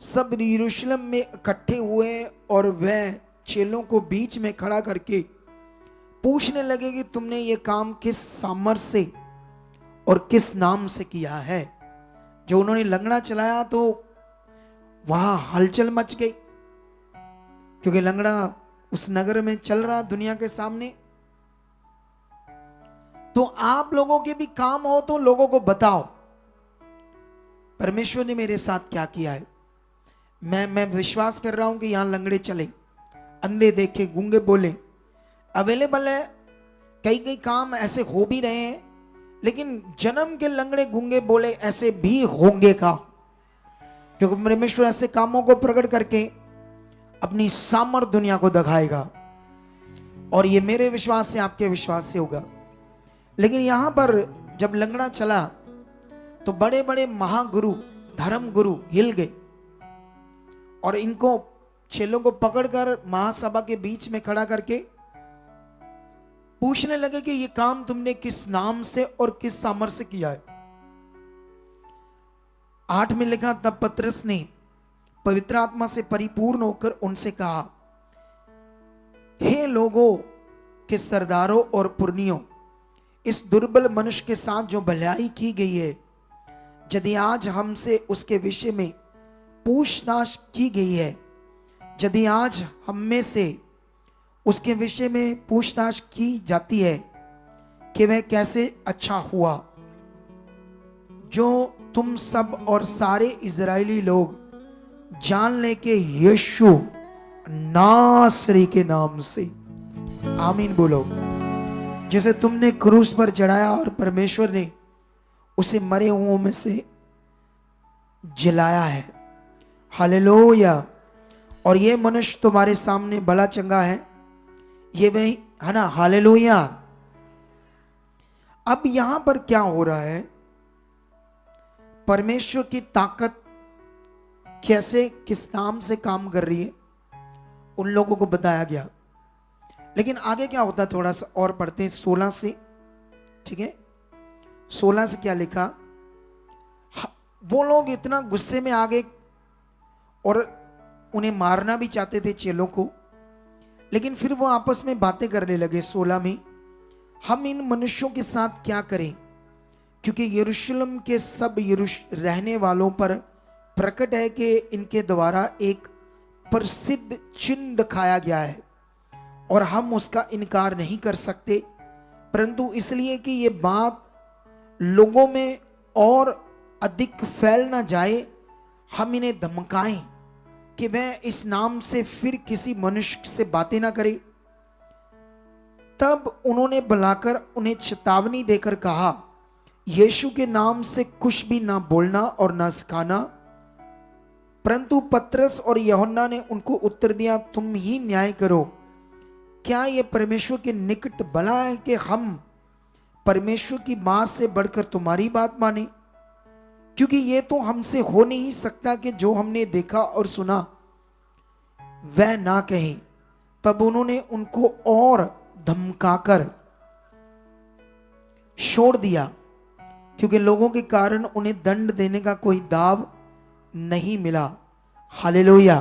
सब यरूशलेम में इकट्ठे हुए। और वह चेलों को बीच में खड़ा करके पूछने लगे कि तुमने ये काम किस सामर्थ से और किस नाम से किया है। जो उन्होंने लंगड़ा चलाया तो वहां हलचल मच गई, क्योंकि लंगड़ा उस नगर में चल रहा दुनिया के सामने। तो आप लोगों के भी काम हो तो लोगों को बताओ परमेश्वर ने मेरे साथ क्या किया है। मैं विश्वास कर रहा हूं कि यहां लंगड़े चले, अंधे देखे, गूंगे बोले, अवेलेबल है। कई कई काम ऐसे हो भी रहे हैं, लेकिन जन्म के लंगड़े गूंगे बोले ऐसे भी होंगे का, क्योंकि परमेश्वर ऐसे कामों को प्रकट करके अपनी सामर्थ दुनिया को दिखाएगा। और ये मेरे विश्वास से, आपके विश्वास से होगा। लेकिन यहां पर जब लंगड़ा चला तो बड़े बड़े महागुरु, धर्म गुरु हिल गए और इनको, चेलों को पकड़कर महासभा के बीच में खड़ा करके पूछने लगे कि ये काम तुमने किस नाम से और किस सामर्थ्य से किया है। 8 में लिखा, तब पतरस ने पवित्र आत्मा से परिपूर्ण होकर उनसे कहा, हे लोगों, के सरदारों और पुरनियों, इस दुर्बल मनुष्य के साथ जो भलाई की गई है, यदि आज हमसे उसके विषय में पूछताछ की गई है, यदि आज हम में से उसके विषय में पूछताछ की जाती है कि वह कैसे अच्छा हुआ जो तुम सब और सारे इजरायली लोग जान ले के यीशु नासरी के नाम से, आमीन बोलो, जिसे तुमने क्रूस पर चढ़ाया और परमेश्वर ने उसे मरे हुओं में से जिलाया है। हालेलुया। और ये मनुष्य तुम्हारे सामने भला चंगा है, ये वही है ना। हालेलुया। अब यहां पर क्या हो रहा है, परमेश्वर की ताकत कैसे किस नाम से काम कर रही है उन लोगों को बताया गया। लेकिन आगे क्या होता है, थोड़ा सा और पढ़ते हैं 16 से, ठीक है। 16 से क्या लिखा, वो लोग इतना गुस्से में आ गए और उन्हें मारना भी चाहते थे चेलों को, लेकिन फिर वो आपस में बातें करने लगे 16 में, हम इन मनुष्यों के साथ क्या करें, क्योंकि यरूशलेम के सब रहने वालों पर प्रकट है कि इनके द्वारा एक प्रसिद्ध चिन्ह दिखाया गया है और हम उसका इनकार नहीं कर सकते, परंतु इसलिए कि ये बात लोगों में और अधिक फैल ना जाए, हम इन्हें धमकाएं कि वह इस नाम से फिर किसी मनुष्य से बातें ना करे। तब उन्होंने बुलाकर उन्हें चेतावनी देकर कहा, यीशु के नाम से कुछ भी ना बोलना और ना सिखाना। परंतु पतरस और यूहन्ना ने उनको उत्तर दिया, तुम ही न्याय करो, क्या यह परमेश्वर के निकट भला है कि हम परमेश्वर की बात से बढ़कर तुम्हारी बात माने, क्योंकि ये तो हमसे हो नहीं सकता कि जो हमने देखा और सुना वह ना कहें। तब उन्होंने उनको और धमकाकर छोड़ दिया, क्योंकि लोगों के कारण उन्हें दंड देने का कोई दाव नहीं मिला। हालेलुया।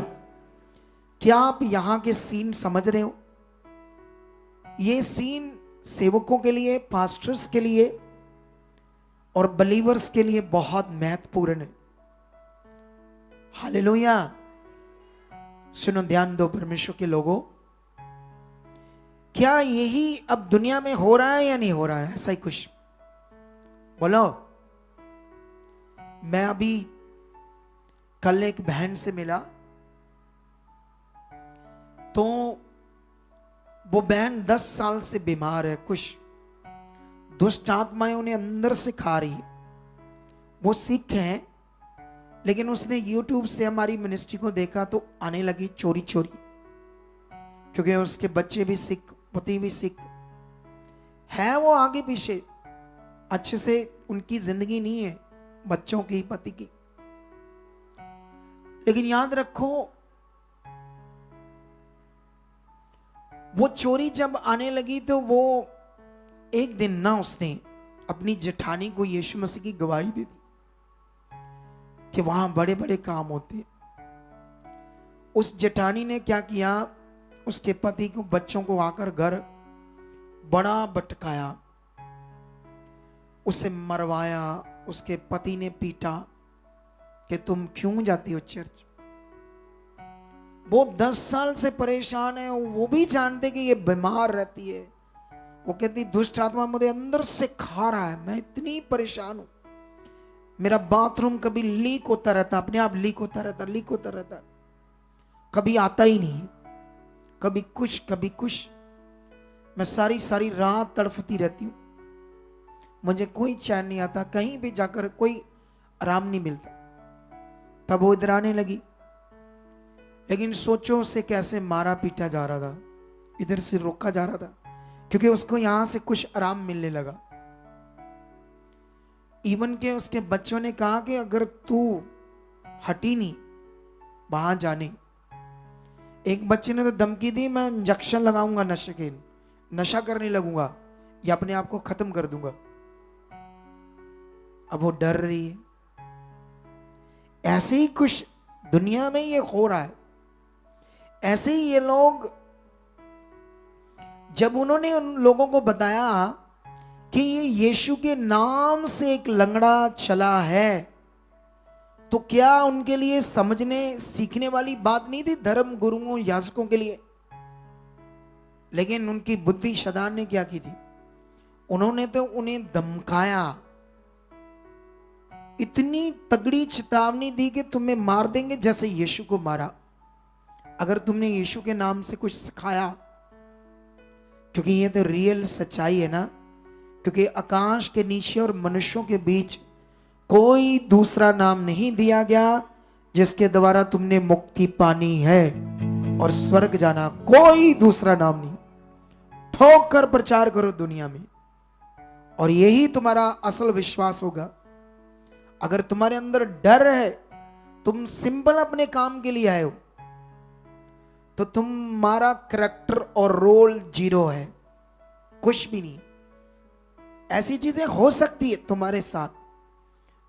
क्या आप यहां के सीन समझ रहे हो? ये सीन सेवकों के लिए, पास्टर्स के लिए और बलीवर्स के लिए बहुत महत्वपूर्ण है। हालेलुया। सुनो, ध्यान दो परमेश्वर के लोगों, क्या यही अब दुनिया में हो रहा है या नहीं हो रहा है? ऐसा ही कुछ बोलो। मैं अभी कल एक बहन से मिला, तो वो बहन 10 साल से बीमार है, कुछ दुष्ट आत्माएं उन्हें अंदर से खा रही। वो सिख है, लेकिन उसने YouTube से हमारी मिनिस्ट्री को देखा तो आने लगी चोरी चोरी, क्योंकि उसके बच्चे भी सिख, पति भी सिख है। वो आगे पीछे अच्छे से उनकी जिंदगी नहीं है, बच्चों की, पति की। लेकिन याद रखो, वो चोरी जब आने लगी तो वो एक दिन ना उसने अपनी जेठानी को यीशु मसीह की गवाही दे दी कि वहां बड़े बड़े काम होते हैं। उस जेठानी ने क्या किया, उसके पति को, बच्चों को आकर घर बड़ा भटकाया, उसे मरवाया। उसके पति ने पीटा कि तुम क्यों जाती हो चर्च। वो 10 साल से परेशान है, वो भी जानते कि ये बीमार रहती है। वो कहती, दुष्ट आत्मा मुझे अंदर से खा रहा है, मैं इतनी परेशान हूं, मेरा बाथरूम कभी लीक होता रहता, अपने आप लीक होता रहता, कभी आता ही नहीं, कभी कुछ कभी कुछ। मैं सारी सारी रात तड़फती रहती हूं, मुझे कोई चैन नहीं आता, कहीं भी जाकर कोई आराम नहीं मिलता। तब वो इधर आने लगी, लेकिन सोचो उसे कैसे मारा पीटा जा रहा था, इधर से रोका जा रहा था, क्योंकि उसको यहां से कुछ आराम मिलने लगा। इवन के उसके बच्चों ने कहा कि अगर तू हटी नहीं वहां जाने, एक बच्चे ने तो धमकी दी, मैं इंजेक्शन लगाऊंगा नशे के, नशा करने लगूंगा या अपने आप को खत्म कर दूंगा। अब वो डर रही है। ऐसे ही कुछ दुनिया में ये हो रहा है। ऐसे ही ये लोग जब उन्होंने उन लोगों को बताया कि ये यीशु के नाम से एक लंगड़ा चला है, तो क्या उनके लिए समझने सीखने वाली बात नहीं थी धर्म गुरुओं याजकों के लिए? लेकिन उनकी बुद्धि शैतान ने क्या की थी? उन्होंने तो उन्हें धमकाया, इतनी तगड़ी चेतावनी दी कि तुम्हें मार देंगे जैसे यीशु को मारा अगर तुमने यीशु के नाम से कुछ सिखाया। क्योंकि ये तो रियल सच्चाई है ना, क्योंकि आकाश के नीचे और मनुष्यों के बीच कोई दूसरा नाम नहीं दिया गया जिसके द्वारा तुमने मुक्ति पानी है और स्वर्ग जाना, कोई दूसरा नाम नहीं। ठोक कर प्रचार करो दुनिया में, और यही तुम्हारा असल विश्वास होगा। अगर तुम्हारे अंदर डर है, तुम सिंपल अपने काम के लिए आए हो, तो तुम्हारा करैक्टर और रोल जीरो है, कुछ भी नहीं। ऐसी चीजें हो सकती है तुम्हारे साथ,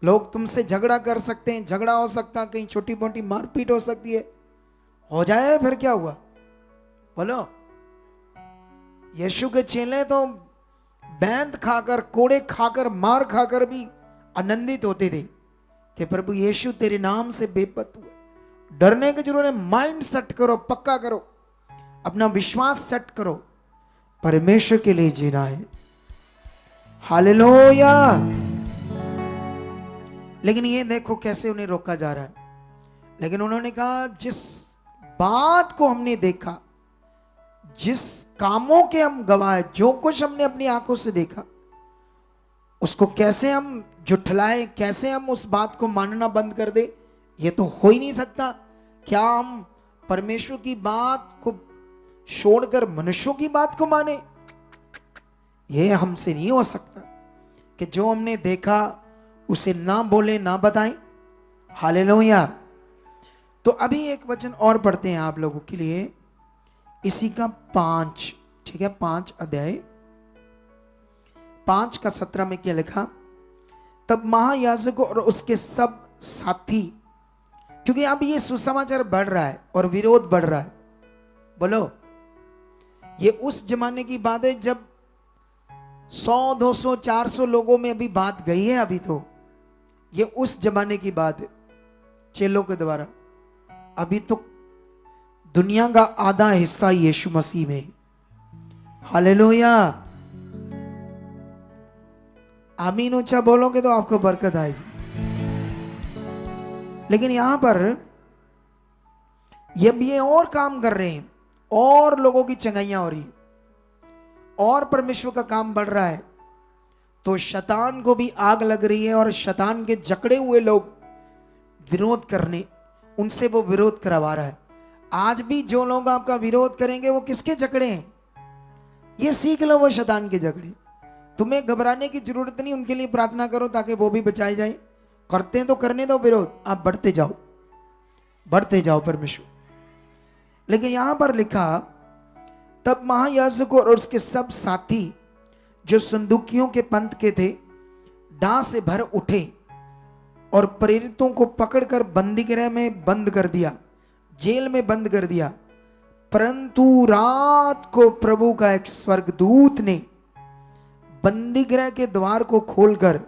लोग तुमसे झगड़ा कर सकते हैं, झगड़ा हो सकता है, कहीं छोटी मोटी मारपीट हो सकती है, हो जाए फिर क्या हुआ बोलो। यीशु के चेले तो बैंत खाकर, कोड़े खाकर, मार खाकर भी आनंदित होते थे कि प्रभु यीशु तेरे नाम से बेपत हुए। डरने की जरूरत है, माइंड सेट करो, पक्का करो, अपना विश्वास सेट करो, परमेश्वर के लिए जीना है। हालेलुया। लेकिन ये देखो कैसे उन्हें रोका जा रहा है। लेकिन उन्होंने कहा जिस बात को हमने देखा, जिस कामों के हम गवाह, जो कुछ हमने अपनी आंखों से देखा, उसको कैसे हम जुठलाएं, कैसे हम उस बात को मानना बंद कर दे? ये तो हो ही नहीं सकता। क्या हम परमेश्वर की बात को छोड़कर मनुष्यों की बात को माने? ये हमसे नहीं हो सकता कि जो हमने देखा उसे ना बोले, ना बताएं। हालेलुया। तो अभी एक वचन और पढ़ते हैं आप लोगों के लिए, इसी का 5, ठीक है, 5 अध्याय 5 का 17 में क्या लिखा? तब महायाजक और उसके सब साथी, क्योंकि अब ये सुसमाचार बढ़ रहा है और विरोध बढ़ रहा है, बोलो। ये उस जमाने की बात है जब 100, 200, 400 लोगों में अभी बात गई है। अभी तो ये उस जमाने की बात है चेलों के द्वारा। अभी तो दुनिया का आधा हिस्सा यीशु मसीह में। हालेलुया। आमीन ऊंचा बोलोगे तो आपको बरकत आएगी। लेकिन यहां पर ये और काम कर रहे हैं, और लोगों की चंगाइयां हो रही है, और परमेश्वर का काम बढ़ रहा है, तो शैतान को भी आग लग रही है और शैतान के जकड़े हुए लोग विरोध करने, उनसे वो विरोध करवा रहा है। आज भी जो लोग आपका विरोध करेंगे वो किसके जकड़े हैं? ये सीख लो, वो शैतान के जकड़े। तुम्हें घबराने की जरूरत नहीं, उनके लिए प्रार्थना करो ताकि वो भी बचाए जाए। करते हैं तो करने दो विरोध, आप बढ़ते जाओ, बढ़ते जाओ परमेश्वर। लेकिन यहां पर लिखा, तब महायाजक और उसके सब साथी जो संदूकियों के पंथ के थे डां से भर उठे और प्रेरितों को पकड़कर बंदीगृह में बंद कर दिया, जेल में बंद कर दिया। परंतु रात को प्रभु का एक स्वर्गदूत ने बंदीगृह के द्वार को खोलकर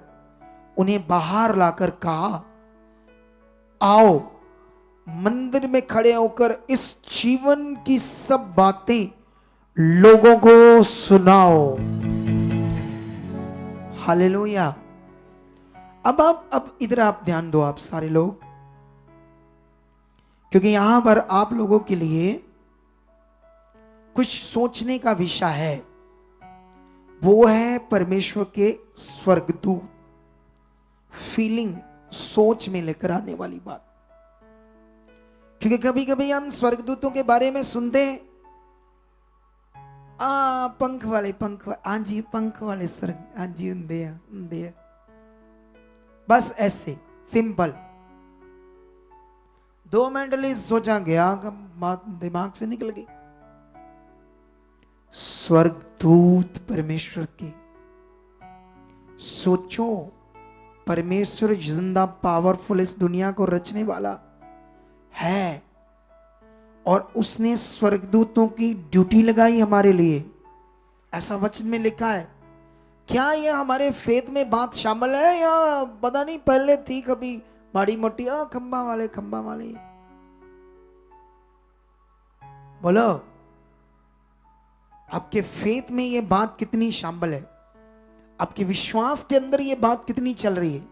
उन्हें बाहर लाकर कहा, आओ मंदिर में खड़े होकर इस जीवन की सब बातें लोगों को सुनाओ। हालेलुया। अब इधर आप ध्यान दो, आप सारे लोग, क्योंकि यहां पर आप लोगों के लिए कुछ सोचने का विषय है। वो है परमेश्वर के स्वर्गदूत, फीलिंग, सोच में लेकर आने वाली बात। क्योंकि कभी कभी हम स्वर्गदूतों के बारे में सुनते हैं, पंख वाले, हाँ जी, पंख वाले स्वर्ग, हाँ जी, उन्दे बस ऐसे सिंपल। 2 मिनट सोचा गया, बात दिमाग से निकल गई। स्वर्गदूत परमेश्वर के, सोचो, परमेश्वर जिंदा पावरफुल इस दुनिया को रचने वाला है, और उसने स्वर्गदूतों की ड्यूटी लगाई हमारे लिए ऐसा वचन में लिखा है। क्या ये हमारे फेथ में बात शामिल है या पता नहीं पहले थी कभी माड़ी मोटी खंबा वाले बोलो, आपके फेथ में ये बात कितनी शामिल है? आपके विश्वास के अंदर ये बात कितनी चल रही है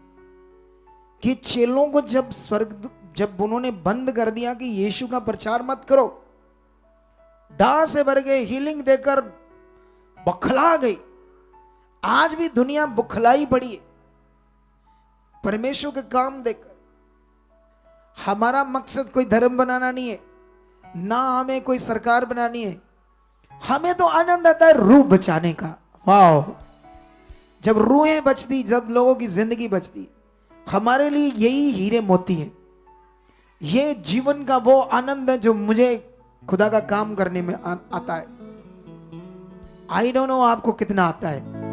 कि चेलों को जब उन्होंने बंद कर दिया कि यीशु का प्रचार मत करो, डा से भर गए, हीलिंग देकर बौखला गई। आज भी दुनिया बुखलाई पड़ी है परमेश्वर के काम देकर। हमारा मकसद कोई धर्म बनाना नहीं है, ना हमें कोई सरकार बनानी है। हमें तो आनंद आता है रूह बचाने का। वाह, जब रूहें बचती, जब लोगों की जिंदगी बचती, हमारे लिए यही हीरे मोती है। ये जीवन का वो आनंद है जो मुझे खुदा का काम करने में आता है। आई डोंट नो आपको कितना आता है।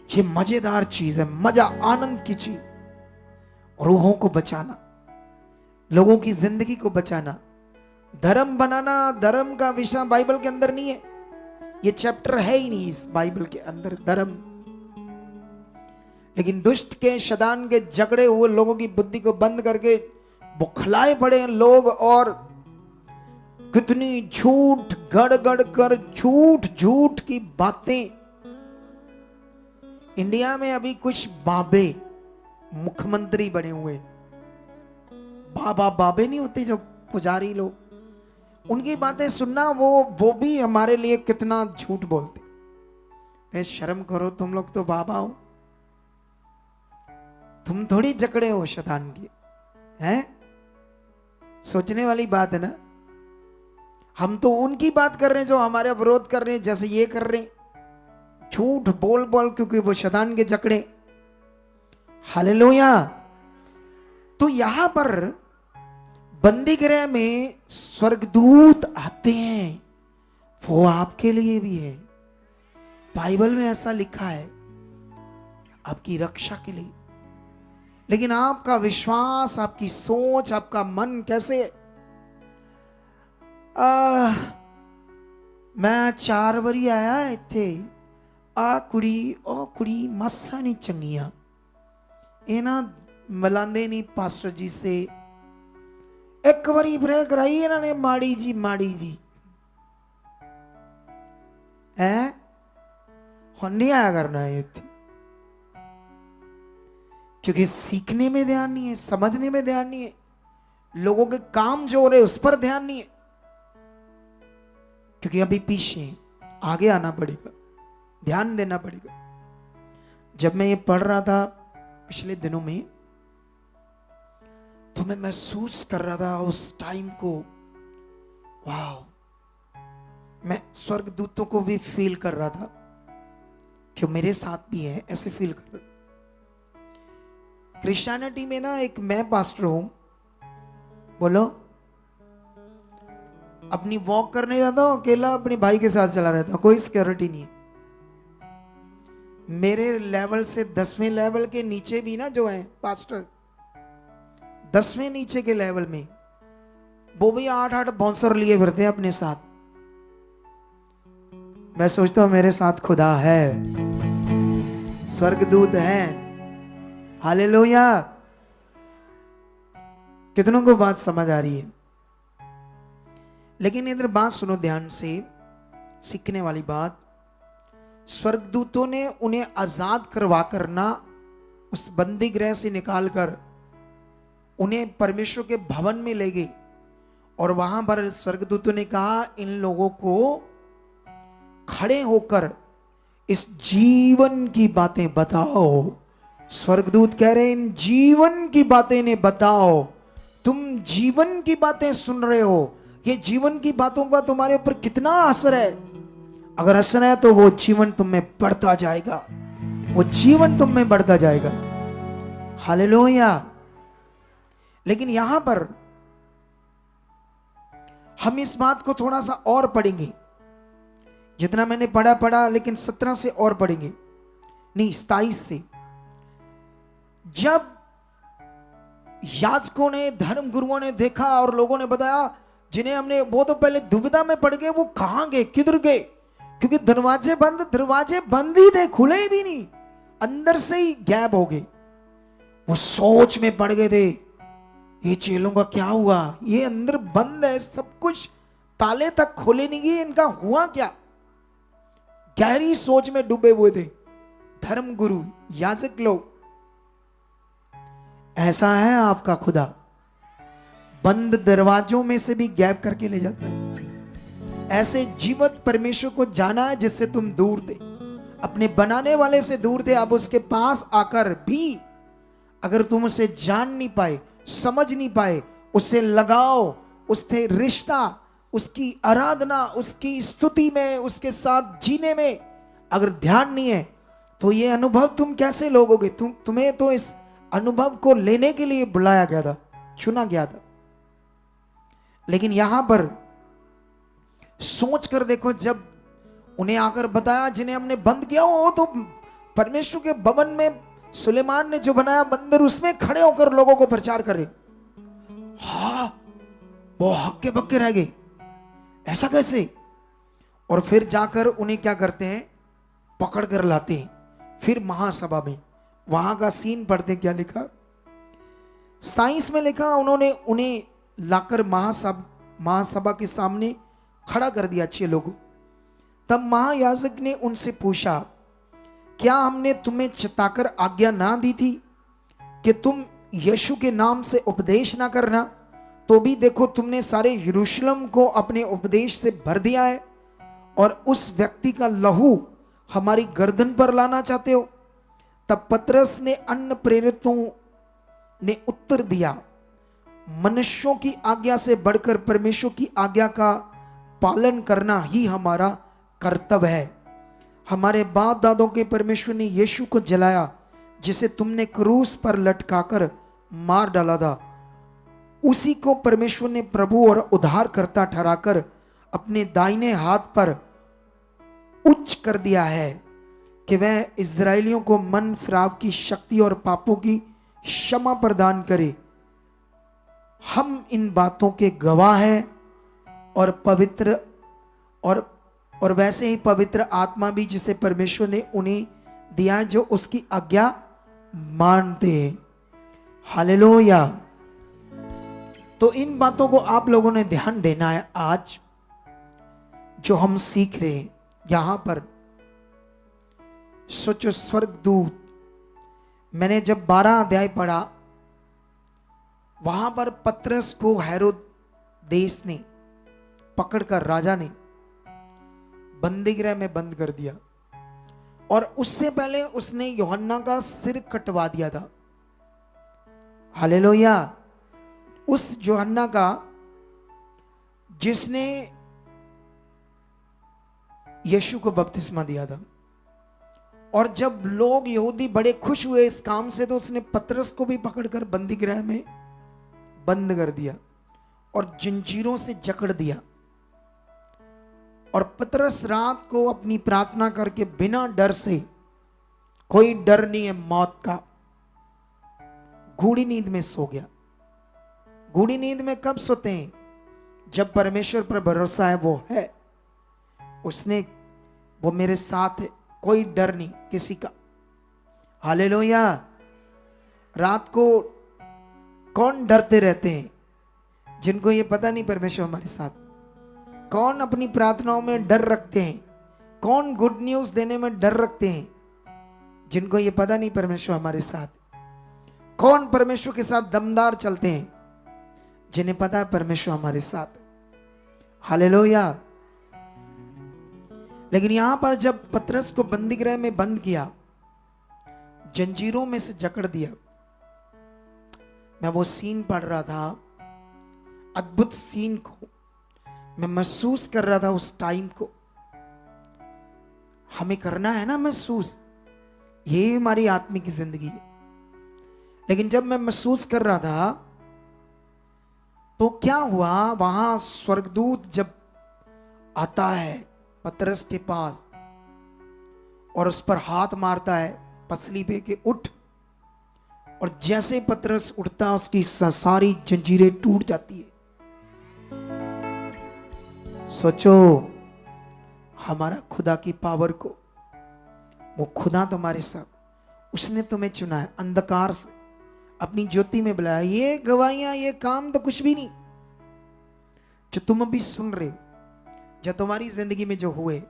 ये मजेदार चीज है, मजा, आनंद की चीज। रूहों को बचाना, लोगों की जिंदगी को बचाना। धर्म बनाना, धर्म का विषय बाइबल के अंदर नहीं है। ये चैप्टर है ही नहीं इस बाइबल के अंदर धर्म। लेकिन दुष्ट के, शैतान के झगड़े हुए लोगों की बुद्धि को बंद करके बुखलाए पड़े हैं लोग, और कितनी झूठ गड़ कर झूठ की बातें। इंडिया में अभी कुछ बाबे मुख्यमंत्री बने हुए, बाबे नहीं होते जो पुजारी लोग, उनकी बातें सुनना, वो भी हमारे लिए कितना झूठ बोलते। शर्म करो, तुम लोग तो बाबा हो, तुम थोड़ी जकड़े हो शैतान की, हैं? सोचने वाली बात है ना। हम तो उनकी बात कर रहे हैं जो हमारे विरोध कर रहे हैं, जैसे ये कर रहे हैं, झूठ बोल क्योंकि वो शैतान के जकड़े। हालेलुया। तो यहां पर बंदी गृह में स्वर्गदूत आते हैं, वो आपके लिए भी है। बाइबल में ऐसा लिखा है, आपकी रक्षा के लिए। लेकिन आपका विश्वास, आपकी सोच, आपका मन कैसे? मैं 4 बारी आया इत्थे, कुड़ी मस्सा नहीं चंगिया, ये ना मिलांदे नहीं पास्टर जी से। एक बारी प्रे कराई इन्होंने, माड़ी जी है, हुण नहीं आया करना है इत्थे, क्योंकि सीखने में ध्यान नहीं है, समझने में ध्यान नहीं है, लोगों के काम जो हो रहे उस पर ध्यान नहीं है। क्योंकि अभी पीछे, आगे आना पड़ेगा, ध्यान देना पड़ेगा। जब मैं ये पढ़ रहा था पिछले दिनों में, तो मैं महसूस कर रहा था उस टाइम को। वाह, मैं स्वर्गदूतों को भी फील कर रहा था, क्यों मेरे साथ भी है, ऐसे फील कर रहा। क्रिश्चियनिटी में ना, एक मैं पास्टर हूं, बोलो, अपनी वॉक करने जाता हूं अकेला, अपने भाई के साथ चला रहता हूं, कोई सिक्योरिटी नहीं है। मेरे लेवल से 10वें लेवल के नीचे भी ना जो है पास्टर, 10वें नीचे के लेवल में, वो भी 8 बाउंसर लिए फिरते हैं अपने साथ। मैं सोचता हूं मेरे साथ खुदा है, स्वर्गदूत है। हालेलुया। कितनों को बात समझ आ रही है? लेकिन इधर बात सुनो ध्यान से, सीखने वाली बात। स्वर्गदूतों ने उन्हें आजाद करवा कर ना, उस बंदी गृह से निकालकर उन्हें परमेश्वर के भवन में ले गए, और वहां पर स्वर्गदूतों ने कहा, इन लोगों को खड़े होकर इस जीवन की बातें बताओ। स्वर्गदूत कह रहे हैं, इन जीवन की बातें इन्हें बताओ। तुम जीवन की बातें सुन रहे हो, ये जीवन की बातों का तुम्हारे ऊपर कितना असर है? अगर असर है तो वो जीवन तुम में बढ़ता जाएगा, वो जीवन तुम में बढ़ता जाएगा। हालेलुया। लेकिन यहां पर हम इस बात को थोड़ा सा और पढ़ेंगे, जितना मैंने पढ़ा, लेकिन 17 से और पढ़ेंगे, नहीं 27 से। जब याजकों ने, धर्म गुरुओं ने देखा और लोगों ने बताया, जिन्हें हमने, वो तो पहले दुविधा में पड़ गए, वो कहां गए, किधर गए, क्योंकि दरवाजे बंद ही थे, खुले भी नहीं, अंदर से ही गैप हो गए। वो सोच में पड़ गए थे, ये चेलों का क्या हुआ, ये अंदर बंद है, सब कुछ ताले तक खोले नहीं गए, इनका हुआ क्या। गहरी सोच में डूबे हुए थे। धर्म गुरु याजक लोग, ऐसा है आपका खुदा, बंद दरवाजों में से भी गैप करके ले जाता है। ऐसे जीवित परमेश्वर को जाना है जिससे तुम दूर थे, अपने बनाने वाले से दूर थे। अब उसके पास आकर भी अगर तुम उसे जान नहीं पाए, समझ नहीं पाए, उससे लगाओ, उससे रिश्ता, उसकी आराधना, उसकी स्तुति में, उसके साथ जीने में अगर ध्यान नहीं है, तो ये अनुभव तुम कैसे लोगोगे। तुम्हें तो इस अनुभव को लेने के लिए बुलाया गया था, चुना गया था। लेकिन यहां पर सोच कर देखो, जब उन्हें आकर बताया, जिन्हें हमने बंद किया हो तो परमेश्वर के भवन में सुलेमान ने जो बनाया मंदिर, उसमें खड़े होकर लोगों को प्रचार करे। हाँ, वो हक्के बक्के रह गए, ऐसा कैसे। और फिर जाकर उन्हें क्या करते हैं, पकड़ कर लाते हैं। फिर महासभा में, वहां का सीन पढ़ते, क्या लिखा 27 में लिखा, उन्होंने उन्हें लाकर महासभा के सामने खड़ा कर दिया चेलों को। तब महायाजक ने उनसे पूछा, क्या हमने तुम्हें चिताकर आज्ञा ना दी थी कि तुम यीशु के नाम से उपदेश ना करना? तो भी देखो, तुमने सारे यरूशलेम को अपने उपदेश से भर दिया है और उस व्यक्ति का लहू हमारी गर्दन पर लाना चाहते हो। तब पतरस ने अन्य प्रेरितों ने उत्तर दिया, मनुष्यों की आज्ञा से बढ़कर परमेश्वर की आज्ञा का पालन करना ही हमारा कर्तव्य है। हमारे बाप दादों के परमेश्वर ने यीशु को जलाया, जिसे तुमने क्रूस पर लटकाकर मार डाला था। उसी को परमेश्वर ने प्रभु और उद्धारकर्ता ठहराकर अपने दाहिने हाथ पर उच्च कर दिया है कि वह इस्राएलियों को मन फिराव की शक्ति और पापों की क्षमा प्रदान करे। हम इन बातों के गवाह हैं और पवित्र और वैसे ही पवित्र आत्मा भी, जिसे परमेश्वर ने उन्हें दिया, जो उसकी आज्ञा मानते हैं। हालेलुया। तो इन बातों को आप लोगों ने ध्यान देना है। आज जो हम सीख रहे हैं यहां पर, सोचो, स्वर्गदूत, मैंने जब 12 अध्याय पढ़ा, वहां पर पतरस को हेरोद देश ने पकड़कर, राजा ने बंदीगृह में बंद कर दिया, और उससे पहले उसने यूहन्ना का सिर कटवा दिया था। हालेलुया। उस यूहन्ना का जिसने यीशु को बपतिस्मा दिया था। और जब लोग यहूदी बड़े खुश हुए इस काम से, तो उसने पतरस को भी पकड़कर बंदीगृह में बंद कर दिया और जंजीरों से जकड़ दिया। और पतरस रात को अपनी प्रार्थना करके बिना डर से, कोई डर नहीं है मौत का, गूढ़ी नींद में सो गया। गूढ़ी नींद में कब सोते हैं? जब परमेश्वर पर भरोसा है, वो है, उसने, वो मेरे साथ है, कोई डर नहीं किसी का। हालेलुया। रात को कौन डरते रहते हैं? जिनको ये पता नहीं परमेश्वर हमारे साथ। कौन अपनी प्रार्थनाओं में डर रखते हैं? कौन गुड न्यूज देने में डर रखते हैं? जिनको ये पता नहीं परमेश्वर हमारे साथ। कौन परमेश्वर के साथ दमदार चलते हैं? जिन्हें पता है परमेश्वर हमारे साथ। हालेलुया। लेकिन यहां पर जब पतरस को बंदीगृह में बंद किया, जंजीरों में से जकड़ दिया, मैं वो सीन पढ़ रहा था, अद्भुत सीन को मैं महसूस कर रहा था। उस टाइम को हमें करना है ना महसूस, ये हमारी आत्मिक की जिंदगी है। लेकिन जब मैं महसूस कर रहा था, तो क्या हुआ, वहां स्वर्गदूत जब आता है पतरस के पास और उस पर हाथ मारता है पसली पे के उठ, और जैसे पतरस उठता, उसकी सारी जंजीरें टूट जाती है। सोचो, हमारा खुदा की पावर को, वो खुदा तुम्हारे साथ, उसने तुम्हें चुना है, अंधकार से अपनी ज्योति में बुलाया। ये गवाहियां, ये काम तो कुछ भी नहीं जो तुम अभी सुन रहे हो, जो तुम्हारी जिंदगी में जो हुए,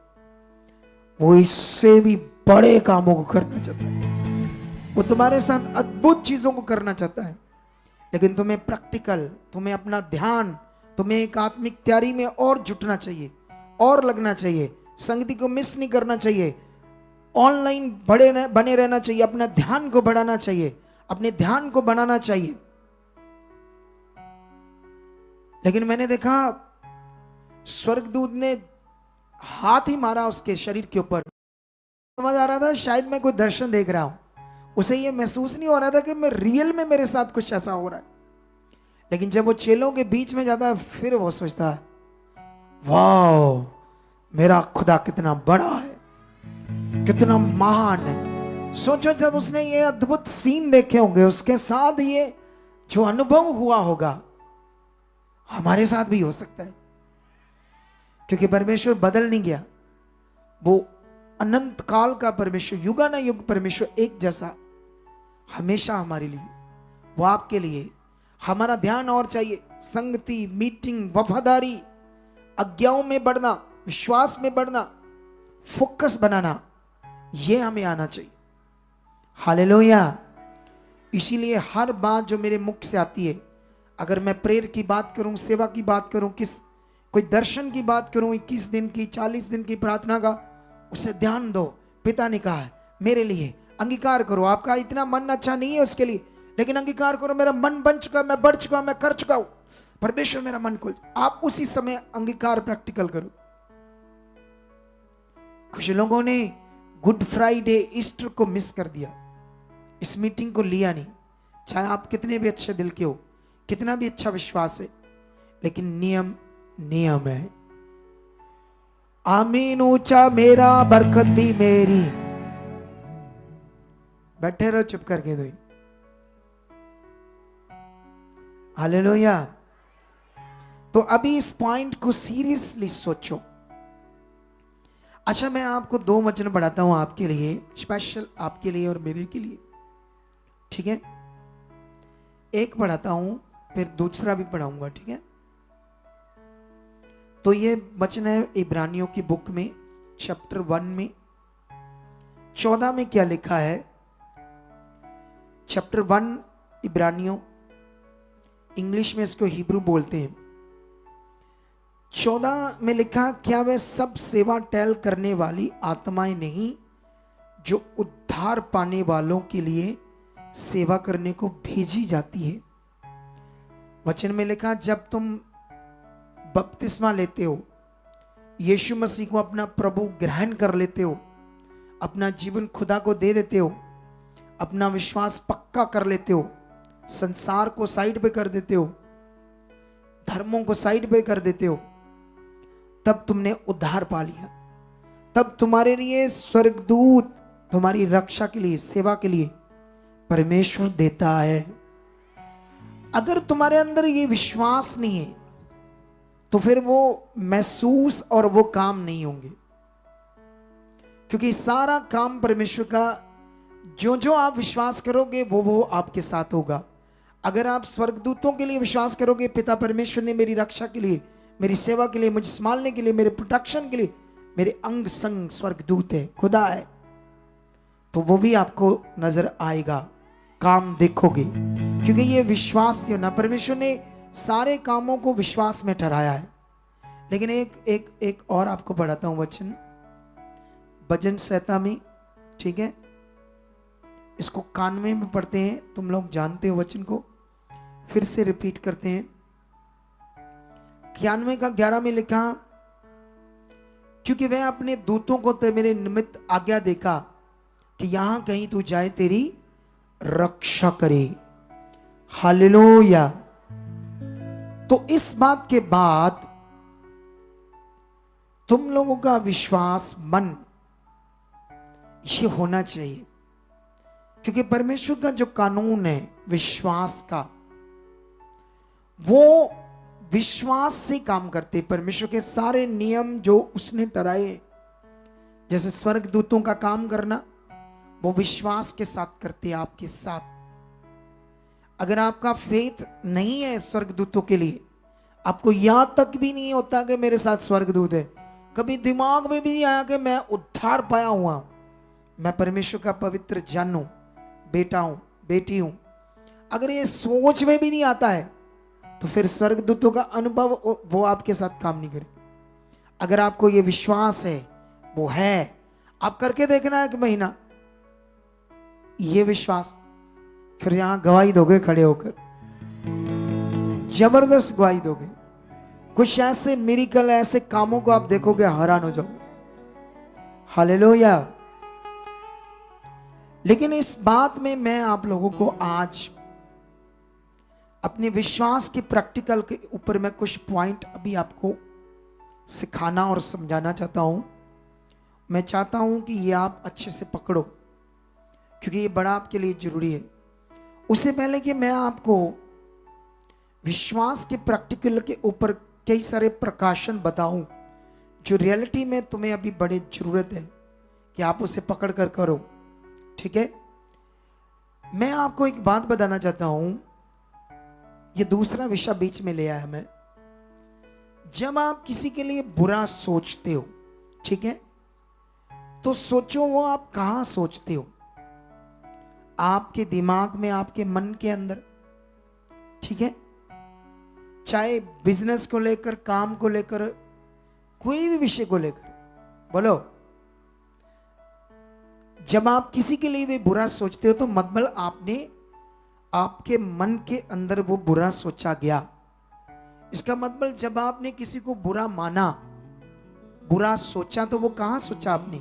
वो इससे भी बड़े कामों को करना चाहता है। वो तुम्हारे साथ अद्भुत चीजों को करना चाहता है, लेकिन तुम्हें प्रैक्टिकल, तुम्हें अपना ध्यान, तुम्हें एक आत्मिक तैयारी में और जुटना चाहिए, और लगना चाहिए, संगति को मिस नहीं करना चाहिए, ऑनलाइन बने रहना चाहिए, अपना ध्यान को बढ़ाना चाहिए, अपने ध्यान को बनाना चाहिए। लेकिन मैंने देखा स्वर्गदूत ने हाथ ही मारा उसके शरीर के ऊपर। समझ आ रहा था शायद मैं कोई दर्शन देख रहा हूं, उसे ये महसूस नहीं हो रहा था कि मैं रियल में मेरे साथ कुछ ऐसा हो रहा है। लेकिन जब वो चेलों के बीच में जाता है, फिर वो सोचता है, वाह, मेरा खुदा कितना बड़ा है, कितना महान है। सोचो जब उसने ये अद्भुत सीन देखे होंगे, उसके साथ ये जो अनुभव हुआ होगा, हमारे साथ भी हो सकता है, क्योंकि परमेश्वर बदल नहीं गया। वो अनंत काल का परमेश्वर, युगानुयुग परमेश्वर एक जैसा, हमेशा हमारे लिए, वो आपके लिए। हमारा ध्यान और चाहिए, संगति, मीटिंग, वफादारी, आज्ञाओं में बढ़ना, विश्वास में बढ़ना, फोकस बनाना, ये हमें आना चाहिए। हालेलुया। इसीलिए हर बात जो मेरे मुख से आती है, अगर मैं प्रेयर की बात करूं, सेवा की बात करूं, कोई दर्शन की बात करूं, 21 दिन की, 40 दिन की प्रार्थना का, उसे ध्यान दो। पिता ने कहा है मेरे लिए, अंगीकार करो। आपका इतना मन अच्छा नहीं है उसके लिए, लेकिन अंगीकार करो, मेरा मन बन चुका, मैं बढ़ चुका, मैं कर चुका हूं, परमेश्वर मेरा मन खोल। आप उसी समय अंगीकार प्रैक्टिकल करो। कुछ लोगों ने गुड फ्राइडे, ईस्टर को मिस कर दिया, इस मीटिंग को लिया नहीं। चाहे आप कितने भी अच्छे दिल के हो, कितना भी अच्छा विश्वास है, लेकिन नियम नियम है। आमीन ऊंचा मेरा, बरकत भी मेरी। बैठे रहो चुप करके दो। हालेलुया। तो अभी इस पॉइंट को सीरियसली सोचो। अच्छा, मैं आपको 2 वचन पढ़ाता हूं आपके लिए, स्पेशल आपके लिए और मेरे के लिए, ठीक है? एक पढ़ाता हूं, फिर दूसरा भी पढ़ाऊंगा, ठीक है? तो ये वचन है इब्रानियों की बुक में, चैप्टर 1 में 14 में क्या लिखा है। चैप्टर 1 इब्रानियों, इंग्लिश में इसको हिब्रू बोलते हैं। 14 में लिखा, क्या वे सब सेवा टहल करने वाली आत्माएं नहीं जो उद्धार पाने वालों के लिए सेवा करने को भेजी जाती है। वचन में लिखा, जब तुम बपतिस्मा लेते हो, यीशु मसीह को अपना प्रभु ग्रहण कर लेते हो, अपना जीवन खुदा को दे देते हो, अपना विश्वास पक्का कर लेते हो, संसार को साइड पे कर देते हो, धर्मों को साइड पे कर देते हो, तब तुमने उद्धार पा लिया। तब तुम्हारे लिए स्वर्गदूत तुम्हारी रक्षा के लिए, सेवा के लिए परमेश्वर देता है। अगर तुम्हारे अंदर ये विश्वास नहीं है, तो फिर वो महसूस और वो काम नहीं होंगे, क्योंकि सारा काम परमेश्वर का, जो जो आप विश्वास करोगे वो आपके साथ होगा। अगर आप स्वर्गदूतों के लिए विश्वास करोगे, पिता परमेश्वर ने मेरी रक्षा के लिए, मेरी सेवा के लिए, मुझे संभालने के लिए, मेरे प्रोटेक्शन के लिए मेरे अंग संग स्वर्गदूत है, खुदा है, तो वो भी आपको नजर आएगा, काम देखोगे, क्योंकि ये विश्वास है ना। परमेश्वर ने सारे कामों को विश्वास में ठहराया है। लेकिन एक और आपको पढ़ाता हूं वचन, भजन संहिता में, ठीक है? इसको कानवे में पढ़ते हैं, तुम लोग जानते हो वचन को, फिर से रिपीट करते हैं। 91 का 11 में लिखा, क्योंकि वह अपने दूतों को तो मेरे निमित्त आज्ञा देगा कि यहां कहीं तू जाए तेरी रक्षा करे। हालेलुया। तो इस बात के बाद तुम लोगों का विश्वास, मन, ये होना चाहिए, क्योंकि परमेश्वर का जो कानून है विश्वास का, वो विश्वास से काम करते। परमेश्वर के सारे नियम जो उसने ठहराए, जैसे स्वर्गदूतों का काम करना वो विश्वास के साथ करते हैं आपके साथ। अगर आपका फेथ नहीं है स्वर्गदूतों के लिए, आपको यहां तक भी नहीं होता कि मेरे साथ स्वर्गदूत है, कभी दिमाग में भी नहीं आया कि मैं उद्धार पाया हुआ हूं, मैं परमेश्वर का पवित्र जन हूं, बेटा हूं, बेटी हूं, अगर ये सोच में भी नहीं आता है तो फिर स्वर्गदूतों का अनुभव वो आपके साथ काम नहीं करेगा। अगर आपको ये विश्वास है, वो है, आप करके देखना एक महीना, ये विश्वास, फिर यहां गवाही दोगे खड़े होकर, जबरदस्त गवाही दोगे। कुछ ऐसे मिरेकल, ऐसे कामों को आप देखोगे, हैरान हो जाओगे। हालेलुया। लेकिन इस बात में मैं आप लोगों को आज अपने विश्वास के प्रैक्टिकल के ऊपर मैं कुछ पॉइंट अभी आपको सिखाना और समझाना चाहता हूं। मैं चाहता हूं कि ये आप अच्छे से पकड़ो, क्योंकि ये बड़ा आपके लिए जरूरी है। उससे पहले कि मैं आपको विश्वास के प्रैक्टिकल के ऊपर कई सारे प्रकाशन बताऊं जो रियलिटी में तुम्हें अभी बड़ी जरूरत है कि आप उसे पकड़ कर करो, ठीक है। मैं आपको एक बात बताना चाहता हूं, ये दूसरा विषय बीच में ले आया मैं। जब आप किसी के लिए बुरा सोचते हो, ठीक है, तो सोचो वो आप कहां सोचते हो, आपके दिमाग में, आपके मन के अंदर, ठीक है। चाहे बिजनेस को लेकर, काम को लेकर, कोई भी विषय को लेकर, बोलो। जब आप किसी के लिए भी बुरा सोचते हो तो मतलब आपने, आपके मन के अंदर वो बुरा सोचा गया। इसका मतलब जब आपने किसी को बुरा माना, बुरा सोचा, तो वो कहां सोचा आपने,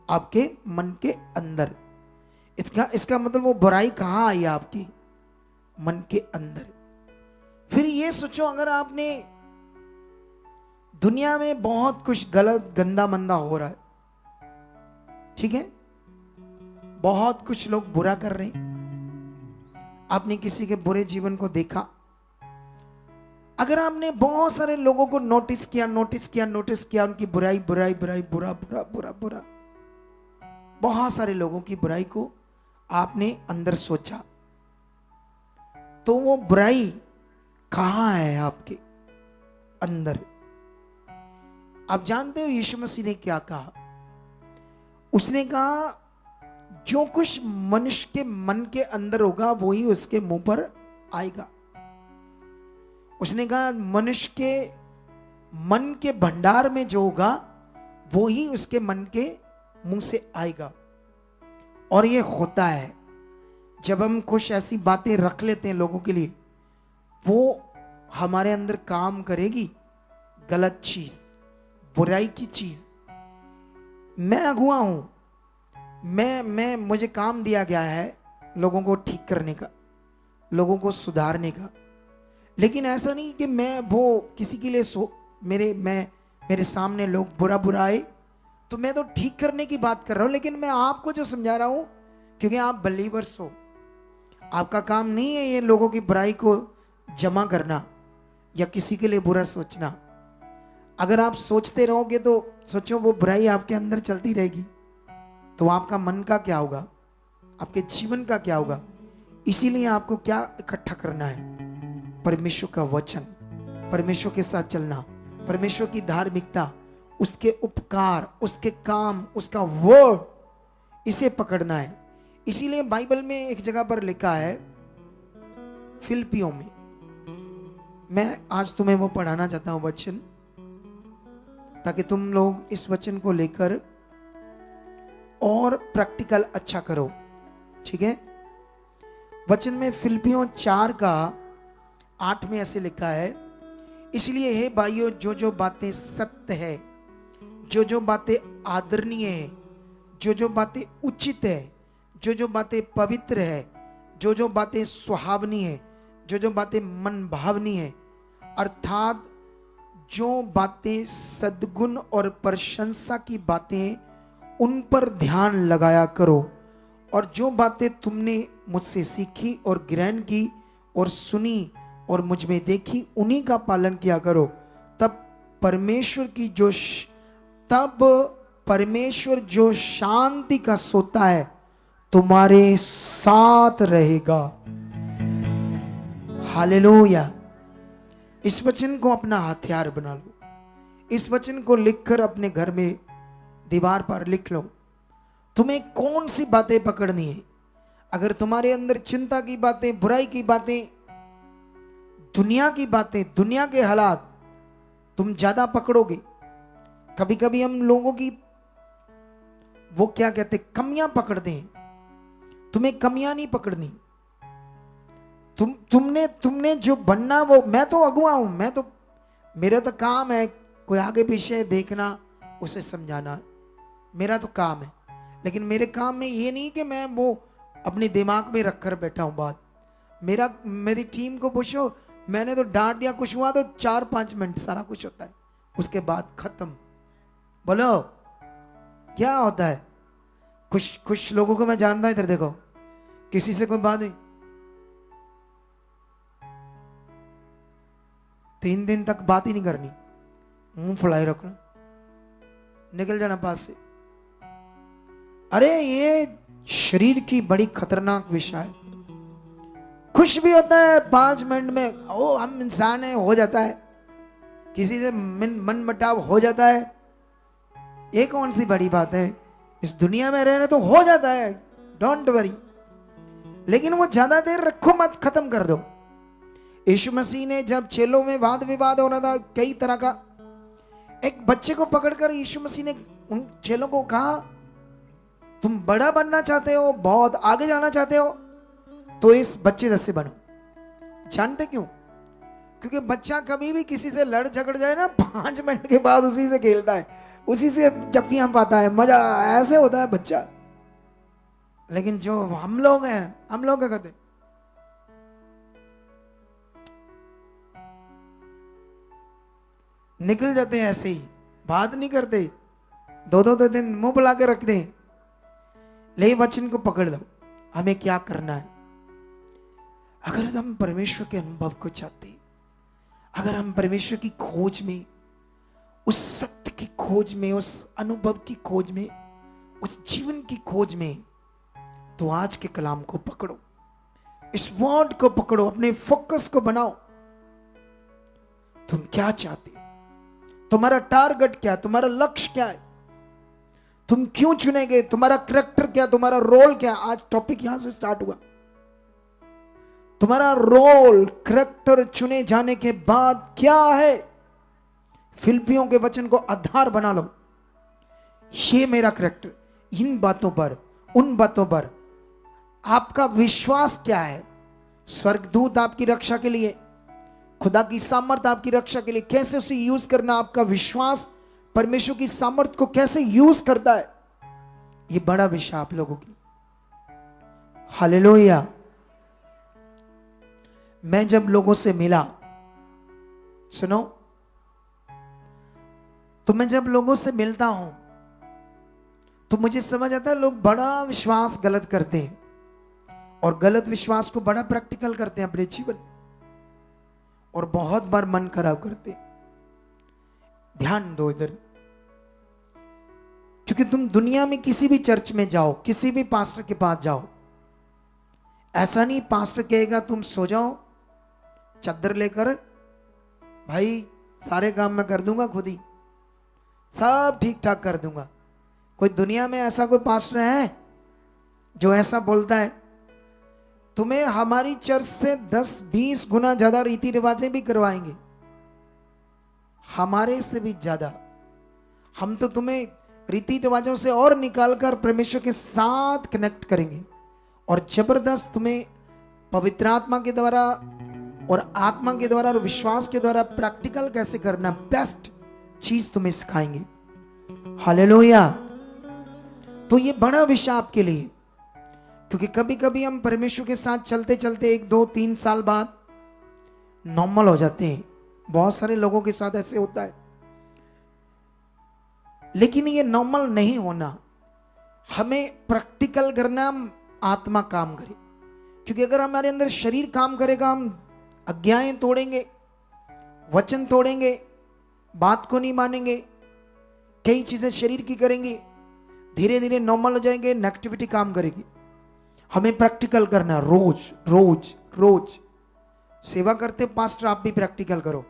आपके मन के अंदर। इसका मतलब वो बुराई कहां आई, आपकी मन के अंदर। फिर ये सोचो, अगर आपने, दुनिया में बहुत कुछ गलत, गंदा मंदा हो रहा है, ठीक है, बहुत कुछ लोग बुरा कर रहे हैं, आपने किसी के बुरे जीवन को देखा, अगर आपने बहुत सारे लोगों को नोटिस किया, उनकी बुराई, बुरा बुरा बुरा बुरा, बहुत सारे लोगों की बुराई को आपने अंदर सोचा, तो वो बुराई कहां है, आपके अंदर। आप जानते हो यीशु मसीह ने क्या कहा? उसने कहा जो कुछ मनुष्य के मन के अंदर होगा वही उसके मुंह पर आएगा। उसने कहा मनुष्य के मन के भंडार में जो होगा वो ही उसके मन के मुंह से आएगा। और ये होता है जब हम कुछ ऐसी बातें रख लेते हैं लोगों के लिए, वो हमारे अंदर काम करेगी, गलत चीज, बुराई की चीज। मैं अगुआ हूं, मैं मुझे काम दिया गया है लोगों को ठीक करने का, लोगों को सुधारने का। लेकिन ऐसा नहीं कि मैं वो किसी के लिए मेरे सामने लोग बुरा आए तो मैं तो ठीक करने की बात कर रहा हूं। लेकिन मैं आपको जो समझा रहा हूं, क्योंकि आप बलीवर्स हो, आपका काम नहीं है ये लोगों की बुराई को जमा करना या किसी के लिए बुरा सोचना। अगर आप सोचते रहोगे तो सोचो वो बुराई आपके अंदर चलती रहेगी, तो आपका मन का क्या होगा, आपके जीवन का क्या होगा। इसीलिए आपको क्या इकट्ठा करना है? परमेश्वर का वचन, परमेश्वर के साथ चलना, परमेश्वर की धार्मिकता, उसके उपकार, उसके काम, उसका वर्ड, इसे पकड़ना है। इसीलिए बाइबल में एक जगह पर लिखा है, फिलिपियों में, मैं आज तुम्हें वो पढ़ाना चाहता हूं वचन, ताकि तुम लोग इस वचन को लेकर और प्रैक्टिकल अच्छा करो, ठीक है। वचन में फिलिपियों 4:8 में ऐसे लिखा है, इसलिए हे भाइयों, जो जो बातें सत्य है, जो जो बातें आदरणीय है, जो जो बातें उचित है, जो जो बातें पवित्र है, जो जो बातें सुहावनी है, जो जो बातें मन भावनी है, अर्थात जो बातें सद्गुण और प्रशंसा की बातें, उन पर ध्यान लगाया करो। और जो बातें तुमने मुझसे सीखी और ग्रहण की और सुनी और मुझ में देखी, उन्हीं का पालन किया करो। तब परमेश्वर जो शांति का सोता है तुम्हारे साथ रहेगा। हालेलुया। इस वचन को अपना हथियार बना लो। इस वचन को लिखकर अपने घर में दीवार पर लिख लो। तुम्हें कौन सी बातें पकड़नी है? अगर तुम्हारे अंदर चिंता की बातें, बुराई की बातें, दुनिया की बातें, दुनिया के हालात तुम ज्यादा पकड़ोगे। कभी कभी हम लोगों की वो क्या कहते कमियां पकड़ते हैं। तुम्हें कमियां नहीं पकड़नी। तुमने जो बनना वो, मैं तो अगुआ हूं, मैं तो, मेरा तो काम है कोई आगे पीछे देखना, उसे समझाना, मेरा तो काम है। लेकिन मेरे काम में ये नहीं कि मैं वो अपने दिमाग में रखकर बैठा हूं बात। मेरी टीम को पूछो, मैंने तो डांट दिया, कुछ हुआ तो 4-5 मिनट सारा कुछ होता है, उसके बाद खत्म। बोलो क्या होता है? कुछ लोगों को मैं जानता हूं, इधर देखो, किसी से कोई बात हुई 3 दिन तक बात ही नहीं करनी, मुंह फुलाए रखना, निकल जाना पास से। अरे ये शरीर की बड़ी खतरनाक विषय है। खुश भी होता है 5 मिनट में, ओ हम इंसान है, हो जाता है, किसी से मन मटाव हो जाता है, ये कौन सी बड़ी बात है? इस दुनिया में रहने तो हो जाता है, डोंट वरी। लेकिन वो ज्यादा देर रखो मत, खत्म कर दो। यीशु मसीह ने जब चेलों में वाद विवाद हो रहा था कई तरह का, एक बच्चे को पकड़कर यीशु मसीह ने उन चेलों को कहा, तुम बड़ा बनना चाहते हो, बहुत आगे जाना चाहते हो, तो इस बच्चे जैसे बनो। जानते क्यों? क्योंकि बच्चा कभी भी किसी से लड़ झगड़ जाए ना, 5 मिनट के बाद उसी से खेलता है, उसी से जप्पियां पाता है, मजा ऐसे होता है बच्चा। लेकिन जो हम लोग हैं, हम लोग क्या करते? निकल जाते हैं ऐसे ही, बात नहीं करते, 2-2 दिन मुंह बुला के रखते हैं। ले वचन को पकड़ लो, हमें क्या करना है। अगर हम परमेश्वर के अनुभव को चाहते, अगर हम परमेश्वर की खोज में, उस सत्य की खोज में, उस अनुभव की खोज में, उस जीवन की खोज में, तो आज के कलाम को पकड़ो, इस वर्ड को पकड़ो, अपने फोकस को बनाओ। तुम क्या चाहते, तुम्हारा टारगेट क्या, तुम्हारा लक्ष्य क्या है, तुम क्यों चुने गए, तुम्हारा करैक्टर क्या, तुम्हारा रोल क्या। आज टॉपिक यहां से स्टार्ट हुआ। तुम्हारा रोल, करैक्टर चुने जाने के बाद क्या है, फिलिपियों के वचन को आधार बना लो। ये मेरा करैक्टर, इन बातों पर, उन बातों पर आपका विश्वास क्या है। स्वर्गदूत आपकी रक्षा के लिए, खुदा की सामर्थ आपकी रक्षा के लिए, कैसे उसे यूज करना, आपका विश्वास परमेश्वर की सामर्थ को कैसे यूज करता है, ये बड़ा विषय आप लोगों की। हालेलुया। मैं जब लोगों से मिला, सुनो, तो मैं जब लोगों से मिलता हूं तो मुझे समझ आता है लोग बड़ा विश्वास गलत करते हैं, और गलत विश्वास को बड़ा प्रैक्टिकल करते हैं अपने जीवन में, और बहुत बार मन खराब करते हैं। ध्यान दो इधर, क्योंकि तुम दुनिया में किसी भी चर्च में जाओ, किसी भी पास्टर के पास जाओ, ऐसा नहीं पास्टर कहेगा तुम सो जाओ चादर लेकर, भाई सारे काम मैं कर दूंगा, खुद ही सब ठीक ठाक कर दूंगा। कोई दुनिया में ऐसा कोई पास्टर है जो ऐसा बोलता है? तुम्हें हमारी चर्च से 10-20 गुना ज्यादा रीति रिवाजें भी करवाएंगे, हमारे से भी ज्यादा। हम तो तुम्हें रीति रिवाजों से और निकालकर परमेश्वर के साथ कनेक्ट करेंगे, और जबरदस्त तुम्हें पवित्र आत्मा के द्वारा और आत्मा के द्वारा और विश्वास के द्वारा प्रैक्टिकल कैसे करना, बेस्ट चीज तुम्हें सिखाएंगे। हालेलुया। तो ये बड़ा विषय आपके लिए, क्योंकि कभी कभी हम परमेश्वर के साथ चलते चलते 1-2-3 साल बाद नॉर्मल हो जाते हैं। बहुत सारे लोगों के साथ ऐसे होता है, लेकिन ये नॉर्मल नहीं होना, हमें प्रैक्टिकल करना, आत्मा काम करे। क्योंकि अगर हमारे अंदर शरीर काम करेगा, हम आज्ञाएं तोड़ेंगे, वचन तोड़ेंगे, बात को नहीं मानेंगे, कई चीजें शरीर की करेंगे, धीरे धीरे नॉर्मल हो जाएंगे, नेगेटिविटी काम करेगी। हमें प्रैक्टिकल करना, रोज रोज रोज सेवा करते पास्टर, आप भी प्रैक्टिकल करो।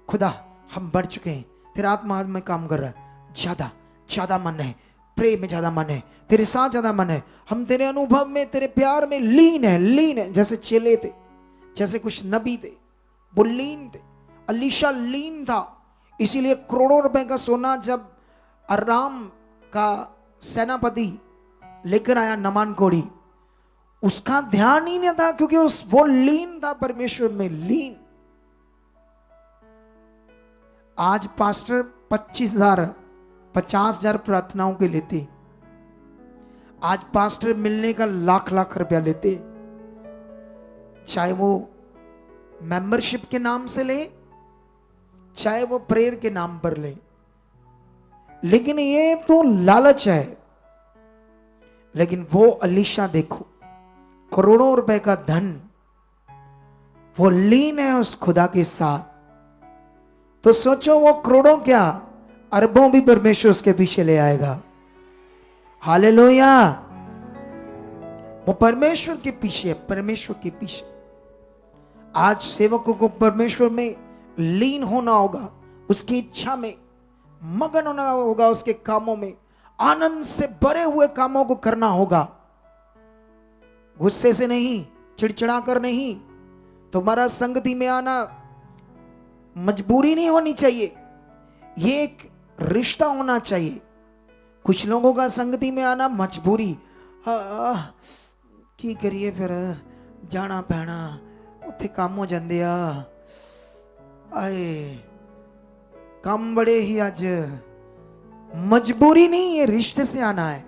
खुदा हम बढ़ चुके हैं, तेरा आत्मा में काम कर रहा है, ज्यादा ज्यादा मन है, प्रेम में ज्यादा मन है, तेरे साथ ज्यादा मन है, हम तेरे अनुभव में, तेरे प्यार में लीन है। जैसे चेले थे, जैसे कुछ नबी थे, वो लीन थे। अलीशा लीन था, इसीलिए करोड़ों रुपए का सोना जब अराम का सेनापति लेकर आया नमान कोड़ी, उसका ध्यान ही नहीं था, क्योंकि वो लीन था, परमेश्वर में लीन। आज पास्टर 25,000 50,000 प्रार्थनाओं के लेते, आज पास्टर मिलने का लाख लाख रुपया लेते, चाहे वो मेंबरशिप के नाम से ले, चाहे वो प्रेयर के नाम पर ले। लेकिन ये तो लालच है। लेकिन वो अलीशा देखो, करोड़ों रुपए का धन, वो लीन है उस खुदा के साथ। तो सोचो, वो करोड़ों क्या, अरबों भी परमेश्वर उसके पीछे ले आएगा। हालेलुया। वो परमेश्वर के पीछे, परमेश्वर के पीछे। आज सेवकों को परमेश्वर में लीन होना होगा, उसकी इच्छा में मगन होना होगा, उसके कामों में आनंद से भरे हुए कामों को करना होगा, गुस्से से नहीं, चिड़चिड़ा कर नहीं। तुम्हारा संगति में आना मजबूरी नहीं होनी चाहिए, ये एक रिश्ता होना चाहिए। कुछ लोगों का संगति में आना मजबूरी, की करिए फिर जाना पैना, उत्थे काम हो जाते आ, आए काम बड़े ही आज, मजबूरी नहीं, ये रिश्ते से आना है।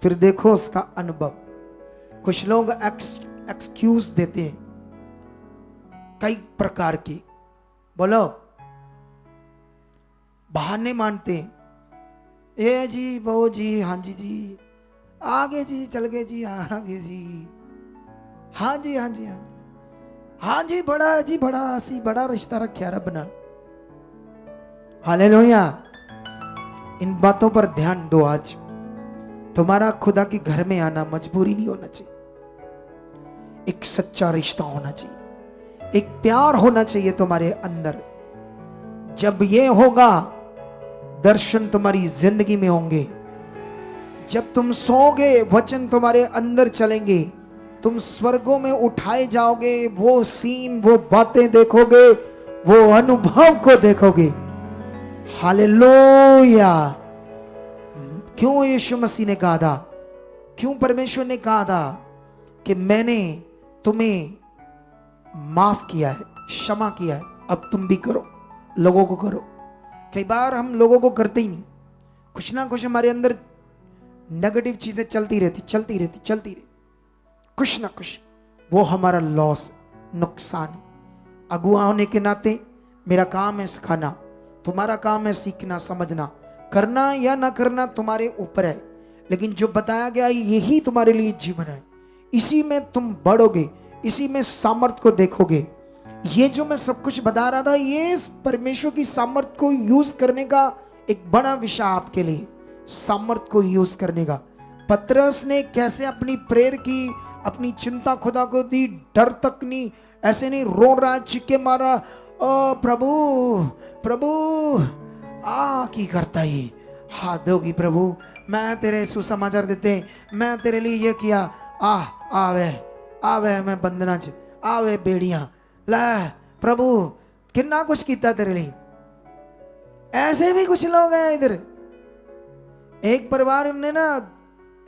फिर देखो उसका अनुभव। कुछ लोग एक्सक्यूज देते हैं कई प्रकार की, बोलो बहाने मानते हैं, ए जी वो जी, हाँ जी आगे जी, चल गए जी, आगे जी, हाँ जी हाँ जी हाँ जी हाँ जी, बड़ा जी बड़ा, असी बड़ा रिश्ता रखा रब नाल। हालेलुया। इन बातों पर ध्यान दो। आज तुम्हारा खुदा के घर में आना मजबूरी नहीं होना चाहिए, एक सच्चा रिश्ता होना चाहिए, एक प्यार होना चाहिए तुम्हारे अंदर। जब ये होगा, दर्शन तुम्हारी जिंदगी में होंगे। जब तुम सोओगे, वचन तुम्हारे अंदर चलेंगे, तुम स्वर्गों में उठाए जाओगे, वो सीन, वो बातें देखोगे, वो अनुभव को देखोगे। हालेलुया। क्यों यीशु मसीह ने कहा था, क्यों परमेश्वर ने कहा था कि मैंने तुम्हें माफ किया है, क्षमा किया है, अब तुम भी करो, लोगों को करो। कई बार हम लोगों को करते ही नहीं, कुछ ना कुछ हमारे अंदर नेगेटिव चीजें चलती रहती, कुछ ना कुछ, वो हमारा लॉस, नुकसान है। अगुआ होने के नाते मेरा काम है सिखाना, तुम्हारा काम है सीखना, समझना, करना या ना करना तुम्हारे ऊपर है। लेकिन जो बताया गया यही तुम्हारे लिए जीवन है, इसी में तुम बढ़ोगे, इसी में सामर्थ को देखोगे। ये जो मैं सब कुछ बता रहा था, ये इस परमेश्वर की सामर्थ को यूज करने का एक बड़ा विषय आपके लिए, सामर्थ को यूज करने का। पतरस ने कैसे अपनी प्रेयर की, अपनी चिंता खुदा को दी, डर तक नहीं, ऐसे नहीं रो रहा, चिक्के मारा, ओ प्रभु प्रभु की करता ही, हाथ दोगी प्रभु, मैं तेरे सुसमाचार देते, मैं तेरे लिए ये किया, आवे मैं बंधना च, आवे बेड़ियां लै प्रभु, कितना कुछ किया तेरे लिए। ऐसे भी कुछ लोग हैं इधर। एक परिवार ने ना,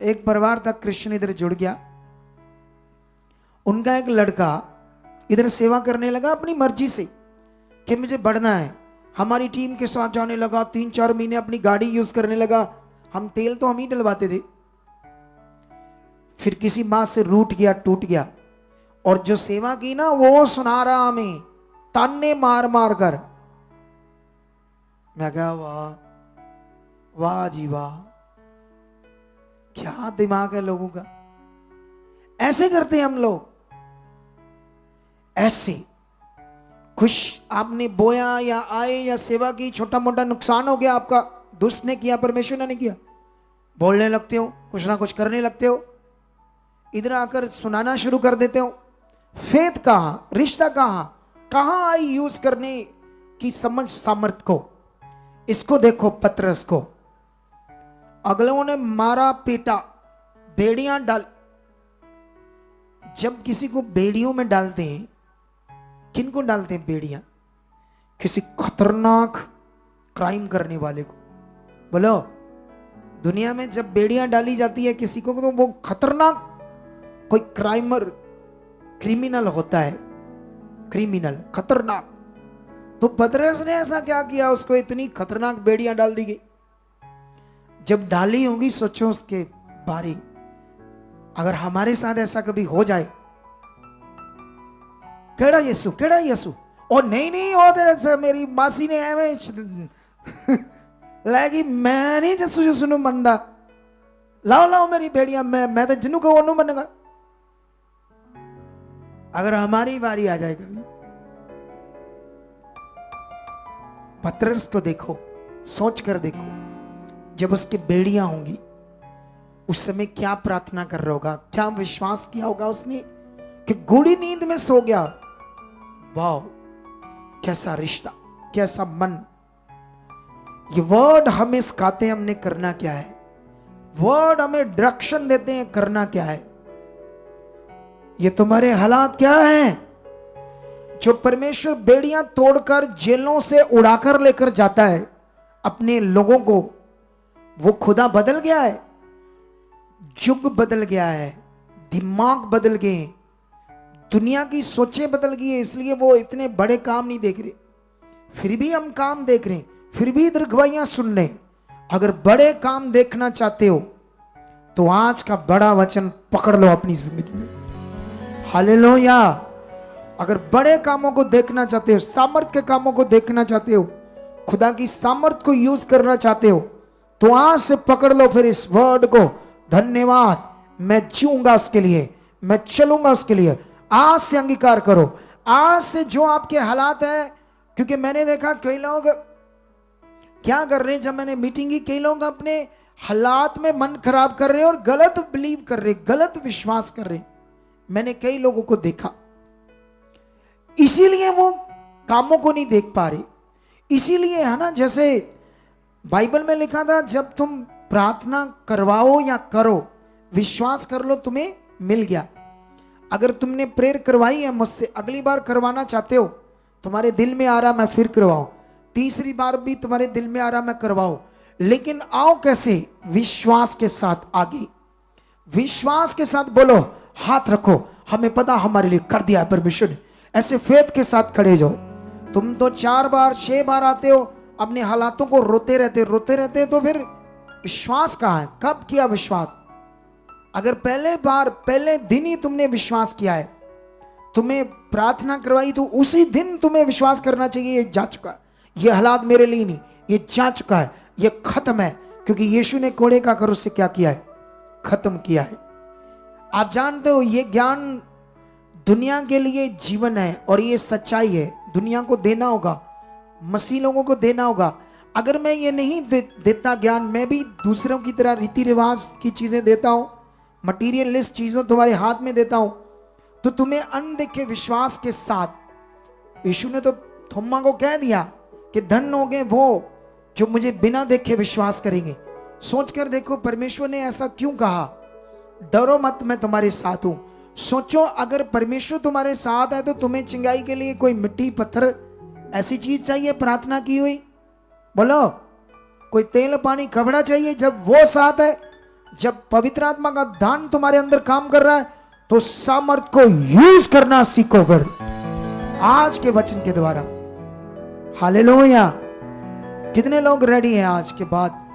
एक परिवार था क्रिश्चियन, इधर जुड़ गया। उनका एक लड़का इधर सेवा करने लगा अपनी मर्जी से कि मुझे बढ़ना है, हमारी टीम के साथ जाने लगा, 3-4 महीने अपनी गाड़ी यूज करने लगा, हम तेल तो हम ही डलवाते थे। फिर किसी बात से रूठ गया, टूट गया, और जो सेवा की ना वो सुना रहा हमें ताने मार मार कर। मैं कहा वाह वाह जी वाह, क्या दिमाग है लोगों का। ऐसे करते हैं हम लोग, ऐसे कुछ आपने बोया या आए या सेवा की, छोटा मोटा नुकसान हो गया आपका, दुष्ट ने किया, परमेश्वर ने नहीं किया। बोलने लगते हो, कुछ ना कुछ करने लगते हो, इधर आकर सुनाना शुरू कर देते हो। फेथ कहाँ, रिश्ता कहाँ आई यूज करने की समझ सामर्थ को? इसको देखो, पतरस को अगलों ने मारा पीटा, बेड़ियां डाल। जब किसी को बेड़ियों में डालते हैं, किनको डालते हैं बेड़ियां? किसी खतरनाक क्राइम करने वाले को। बोलो, दुनिया में जब बेड़ियां डाली जाती है किसी को, तो वो खतरनाक कोई क्रिमिनल होता है, क्रिमिनल, खतरनाक। तो पतरस ने ऐसा क्या किया, उसको इतनी खतरनाक बेड़ियां डाल दी गई। जब डाली होगी, सोचो उसके बारी, अगर हमारे साथ ऐसा कभी हो जाए, केड़ा यीशु, और नहीं होते, मेरी मासी ने एवं लगी, मैं नहीं यीशु नु मनदा, लाओ मेरी बेड़ियां, मैं तो जिन्नू को ओनू मनगा। अगर हमारी बारी आ जाए कभी, पतरस को देखो, सोच कर देखो, जब उसकी बेड़ियां होंगी, उस समय क्या प्रार्थना कर रहा होगा, क्या विश्वास किया होगा उसने कि गूढ़ी नींद में सो गया। वाह, कैसा रिश्ता, कैसा मन। ये वर्ड हमें सिखाते हैं हमने करना क्या है, वर्ड हमें डायरेक्शन देते हैं करना क्या है। ये तुम्हारे हालात क्या हैं, जो परमेश्वर बेड़ियां तोड़कर जेलों से उड़ाकर लेकर जाता है अपने लोगों को। वो खुदा बदल गया है, युग बदल गया है, दिमाग बदल गए हैं, दुनिया की सोचें बदल गई हैं, इसलिए वो इतने बड़े काम नहीं देख रहे। फिर भी हम काम देख रहे हैं, फिर भी दीर्घवाइयां सुन रहे हैं। अगर बड़े काम देखना चाहते हो तो आज का बड़ा वचन पकड़ लो अपनी जिंदगी में। हालेलुया। अगर बड़े कामों को देखना चाहते हो, सामर्थ के कामों को देखना चाहते हो, खुदा की सामर्थ को यूज करना चाहते हो, तो आज से पकड़ लो फिर इस वर्ड को। धन्यवाद, मैं जीऊंगा उसके लिए, मैं चलूंगा उसके लिए। आज से अंगीकार करो, आज से जो आपके हालात हैं, क्योंकि मैंने देखा कई लोग क्या कर रहे हैं, जब मैंने मीटिंग की, कई लोग अपने हालात में मन खराब कर रहे हैं और गलत बिलीव कर रहे, गलत विश्वास कर रहे। मैंने कई लोगों को देखा, इसीलिए वो कामों को नहीं देख पा रहे। इसीलिए है ना, जैसे बाइबल में लिखा था, जब तुम प्रार्थना करवाओ या करो, विश्वास कर लो तुम्हें मिल गया। अगर तुमने प्रेयर करवाई है मुझसे, अगली बार करवाना चाहते हो, तुम्हारे दिल में आ रहा मैं फिर करवाओ, तीसरी बार भी तुम्हारे दिल में आ रहा मैं करवाओ, लेकिन आओ कैसे? विश्वास के साथ आगे, विश्वास के साथ बोलो, हाथ रखो, हमें पता हमारे लिए कर दिया परमेश्वर ने। ऐसे फेथ के साथ खड़े जाओ। तुम तो 4 बार 6 बार आते हो, अपने हालातों को रोते रहते, तो फिर विश्वास कहां है? कब किया विश्वास? अगर पहले दिन ही तुमने विश्वास किया है, तुम्हें प्रार्थना करवाई, तो उसी दिन तुम्हें विश्वास करना चाहिए, ये जा चुका, ये हालात मेरे लिए नहीं, ये जा चुका है, ये खत्म है, क्योंकि यीशु ने कोड़े का कर उससे क्या किया है? खत्म किया है। आप जानते हो, ये ज्ञान दुनिया के लिए जीवन है और ये सच्चाई है, दुनिया को देना होगा, मसीह लोगों को देना होगा। अगर मैं ये नहीं देता ज्ञान, मैं भी दूसरों की तरह रीति रिवाज की चीजें देता हूं, मटीरियलिस्ट चीजों तुम्हारे हाथ में देता हूं, तो तुम्हें अनदेखे विश्वास के साथ, यीशु ने तो थोमा को कह दिया कि धन हो गए वो जो मुझे बिना देखे विश्वास करेंगे। सोचकर देखो, परमेश्वर ने ऐसा क्यों कहा? डरो मत, मैं तुम्हारे साथ हूं। सोचो, अगर परमेश्वर तुम्हारे साथ है तो तुम्हें चिंगाई के लिए कोई मिट्टी पत्थर ऐसी चीज चाहिए प्रार्थना की हुई? बोलो, कोई तेल पानी कपड़ा चाहिए? जब वो साथ है, जब पवित्र आत्मा का दान तुम्हारे अंदर काम कर रहा है, तो सामर्थ को यूज करना सीखो फिर आज के वचन के द्वारा। हालेलुया। कितने लोग रेडी हैं आज के बाद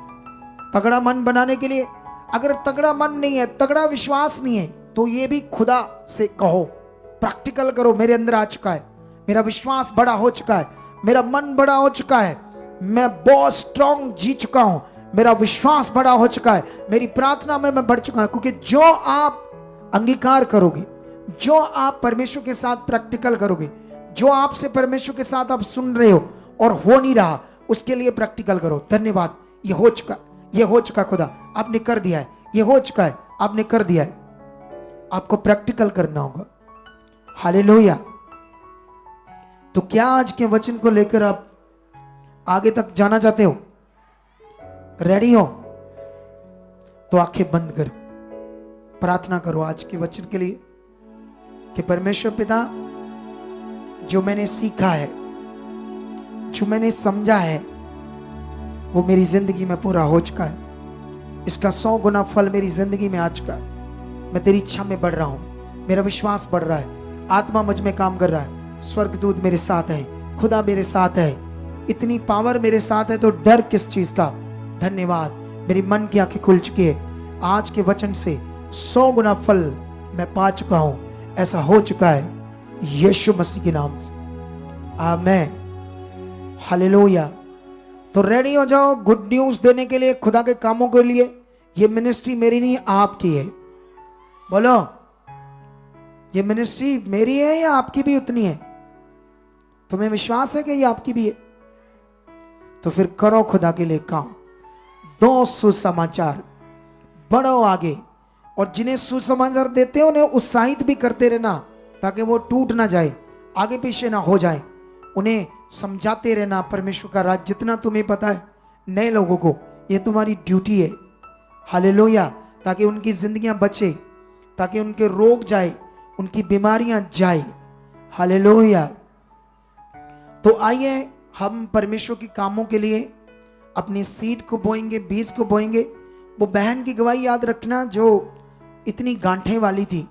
तगड़ा मन बनाने के लिए? अगर तगड़ा मन नहीं है, तगड़ा विश्वास नहीं है, तो ये भी खुदा से कहो, प्रैक्टिकल करो, मेरे अंदर आ चुका है, मेरा विश्वास बड़ा हो चुका है, मेरा मन बड़ा हो चुका है, मैं बहुत स्ट्रांग जी चुका हूं, मेरा विश्वास बड़ा हो चुका है, मेरी प्रार्थना में मैं बढ़ चुका हूं। क्योंकि जो आप अंगीकार करोगे, जो आप परमेश्वर के साथ प्रैक्टिकल करोगे, जो आपसे परमेश्वर के साथ आप सुन रहे हो और हो नहीं रहा, उसके लिए प्रैक्टिकल करो। धन्यवाद, ये हो चुका, ये हो चुका, खुदा आपने कर दिया है, ये हो चुका है, आपने कर दिया है। आपको प्रैक्टिकल करना होगा। हालेलुया। तो क्या आज के वचन को लेकर आप आगे तक जाना चाहते हो? रेडी हो? तो आंखें बंद करो, प्रार्थना करो आज के वचन के लिए कि परमेश्वर पिता, जो मैंने सीखा है, जो मैंने समझा है, वो मेरी जिंदगी में पूरा हो चुका है। इसका 100 गुना फल मेरी जिंदगी में आ चुका है। मैं तेरी इच्छा में बढ़ रहा हूं, मेरा विश्वास बढ़ रहा है, आत्मा मुझ में काम कर रहा है, स्वर्गदूत मेरे साथ है, खुदा मेरे साथ है, इतनी पावर मेरे साथ है, तो डर किस चीज का। धन्यवाद, मेरी मन की आंखें खुल चुकी है। आज के वचन से 100 गुना फल मैं पा चुका हूं। ऐसा हो चुका है यीशु मसीह के नाम से, आमेन। हालेलुया। तो रेडी हो जाओ गुड न्यूज देने के लिए, खुदा के कामों के लिए। ये मिनिस्ट्री मेरी नहीं, आपकी है। बोलो, ये मिनिस्ट्री मेरी है या आपकी भी उतनी है? तुम्हें विश्वास है कि ये आपकी भी है? तो फिर करो खुदा के लिए काम, दो सुसमाचार, बढ़ो आगे। और जिन्हें सुसमाचार देते हो उन्हें उत्साहित भी करते रहना, ताकि वो टूट ना जाए, आगे पीछे ना हो जाए। उन्हें समझाते रहना परमेश्वर का राज, जितना तुम्हें पता है नए लोगों को, ये तुम्हारी ड्यूटी है। हालेलुया। ताकि उनकी जिंदगियां बचे, ताकि उनके रोग जाए, उनकी बीमारियां जाए। हालेलुया। तो आइए हम परमेश्वर के कामों के लिए अपनी सीड को बोएंगे, बीज को बोएंगे। वो बहन की गवाही याद रखना जो इतनी गांठें वाली थी,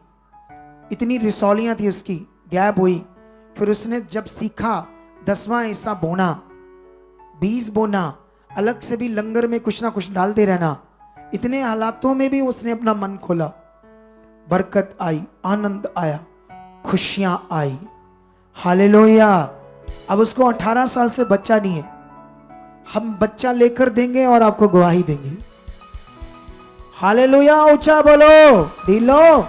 इतनी रिसौलियां थी, उसकी गैप हुई। फिर उसने जब सीखा 10वां हिस्सा बोना, बीज बोना, अलग से भी लंगर में कुछ ना कुछ डालते रहना, इतने हालातों में भी उसने अपना मन खोला। बरकत आई, आनंद आया, खुशियां आई। हालेलुया। अब उसको 18 साल से बच्चा नहीं है, हम बच्चा लेकर देंगे और आपको गवाही देंगे। हालेलुया। ऊंचा बोलो, दिलो।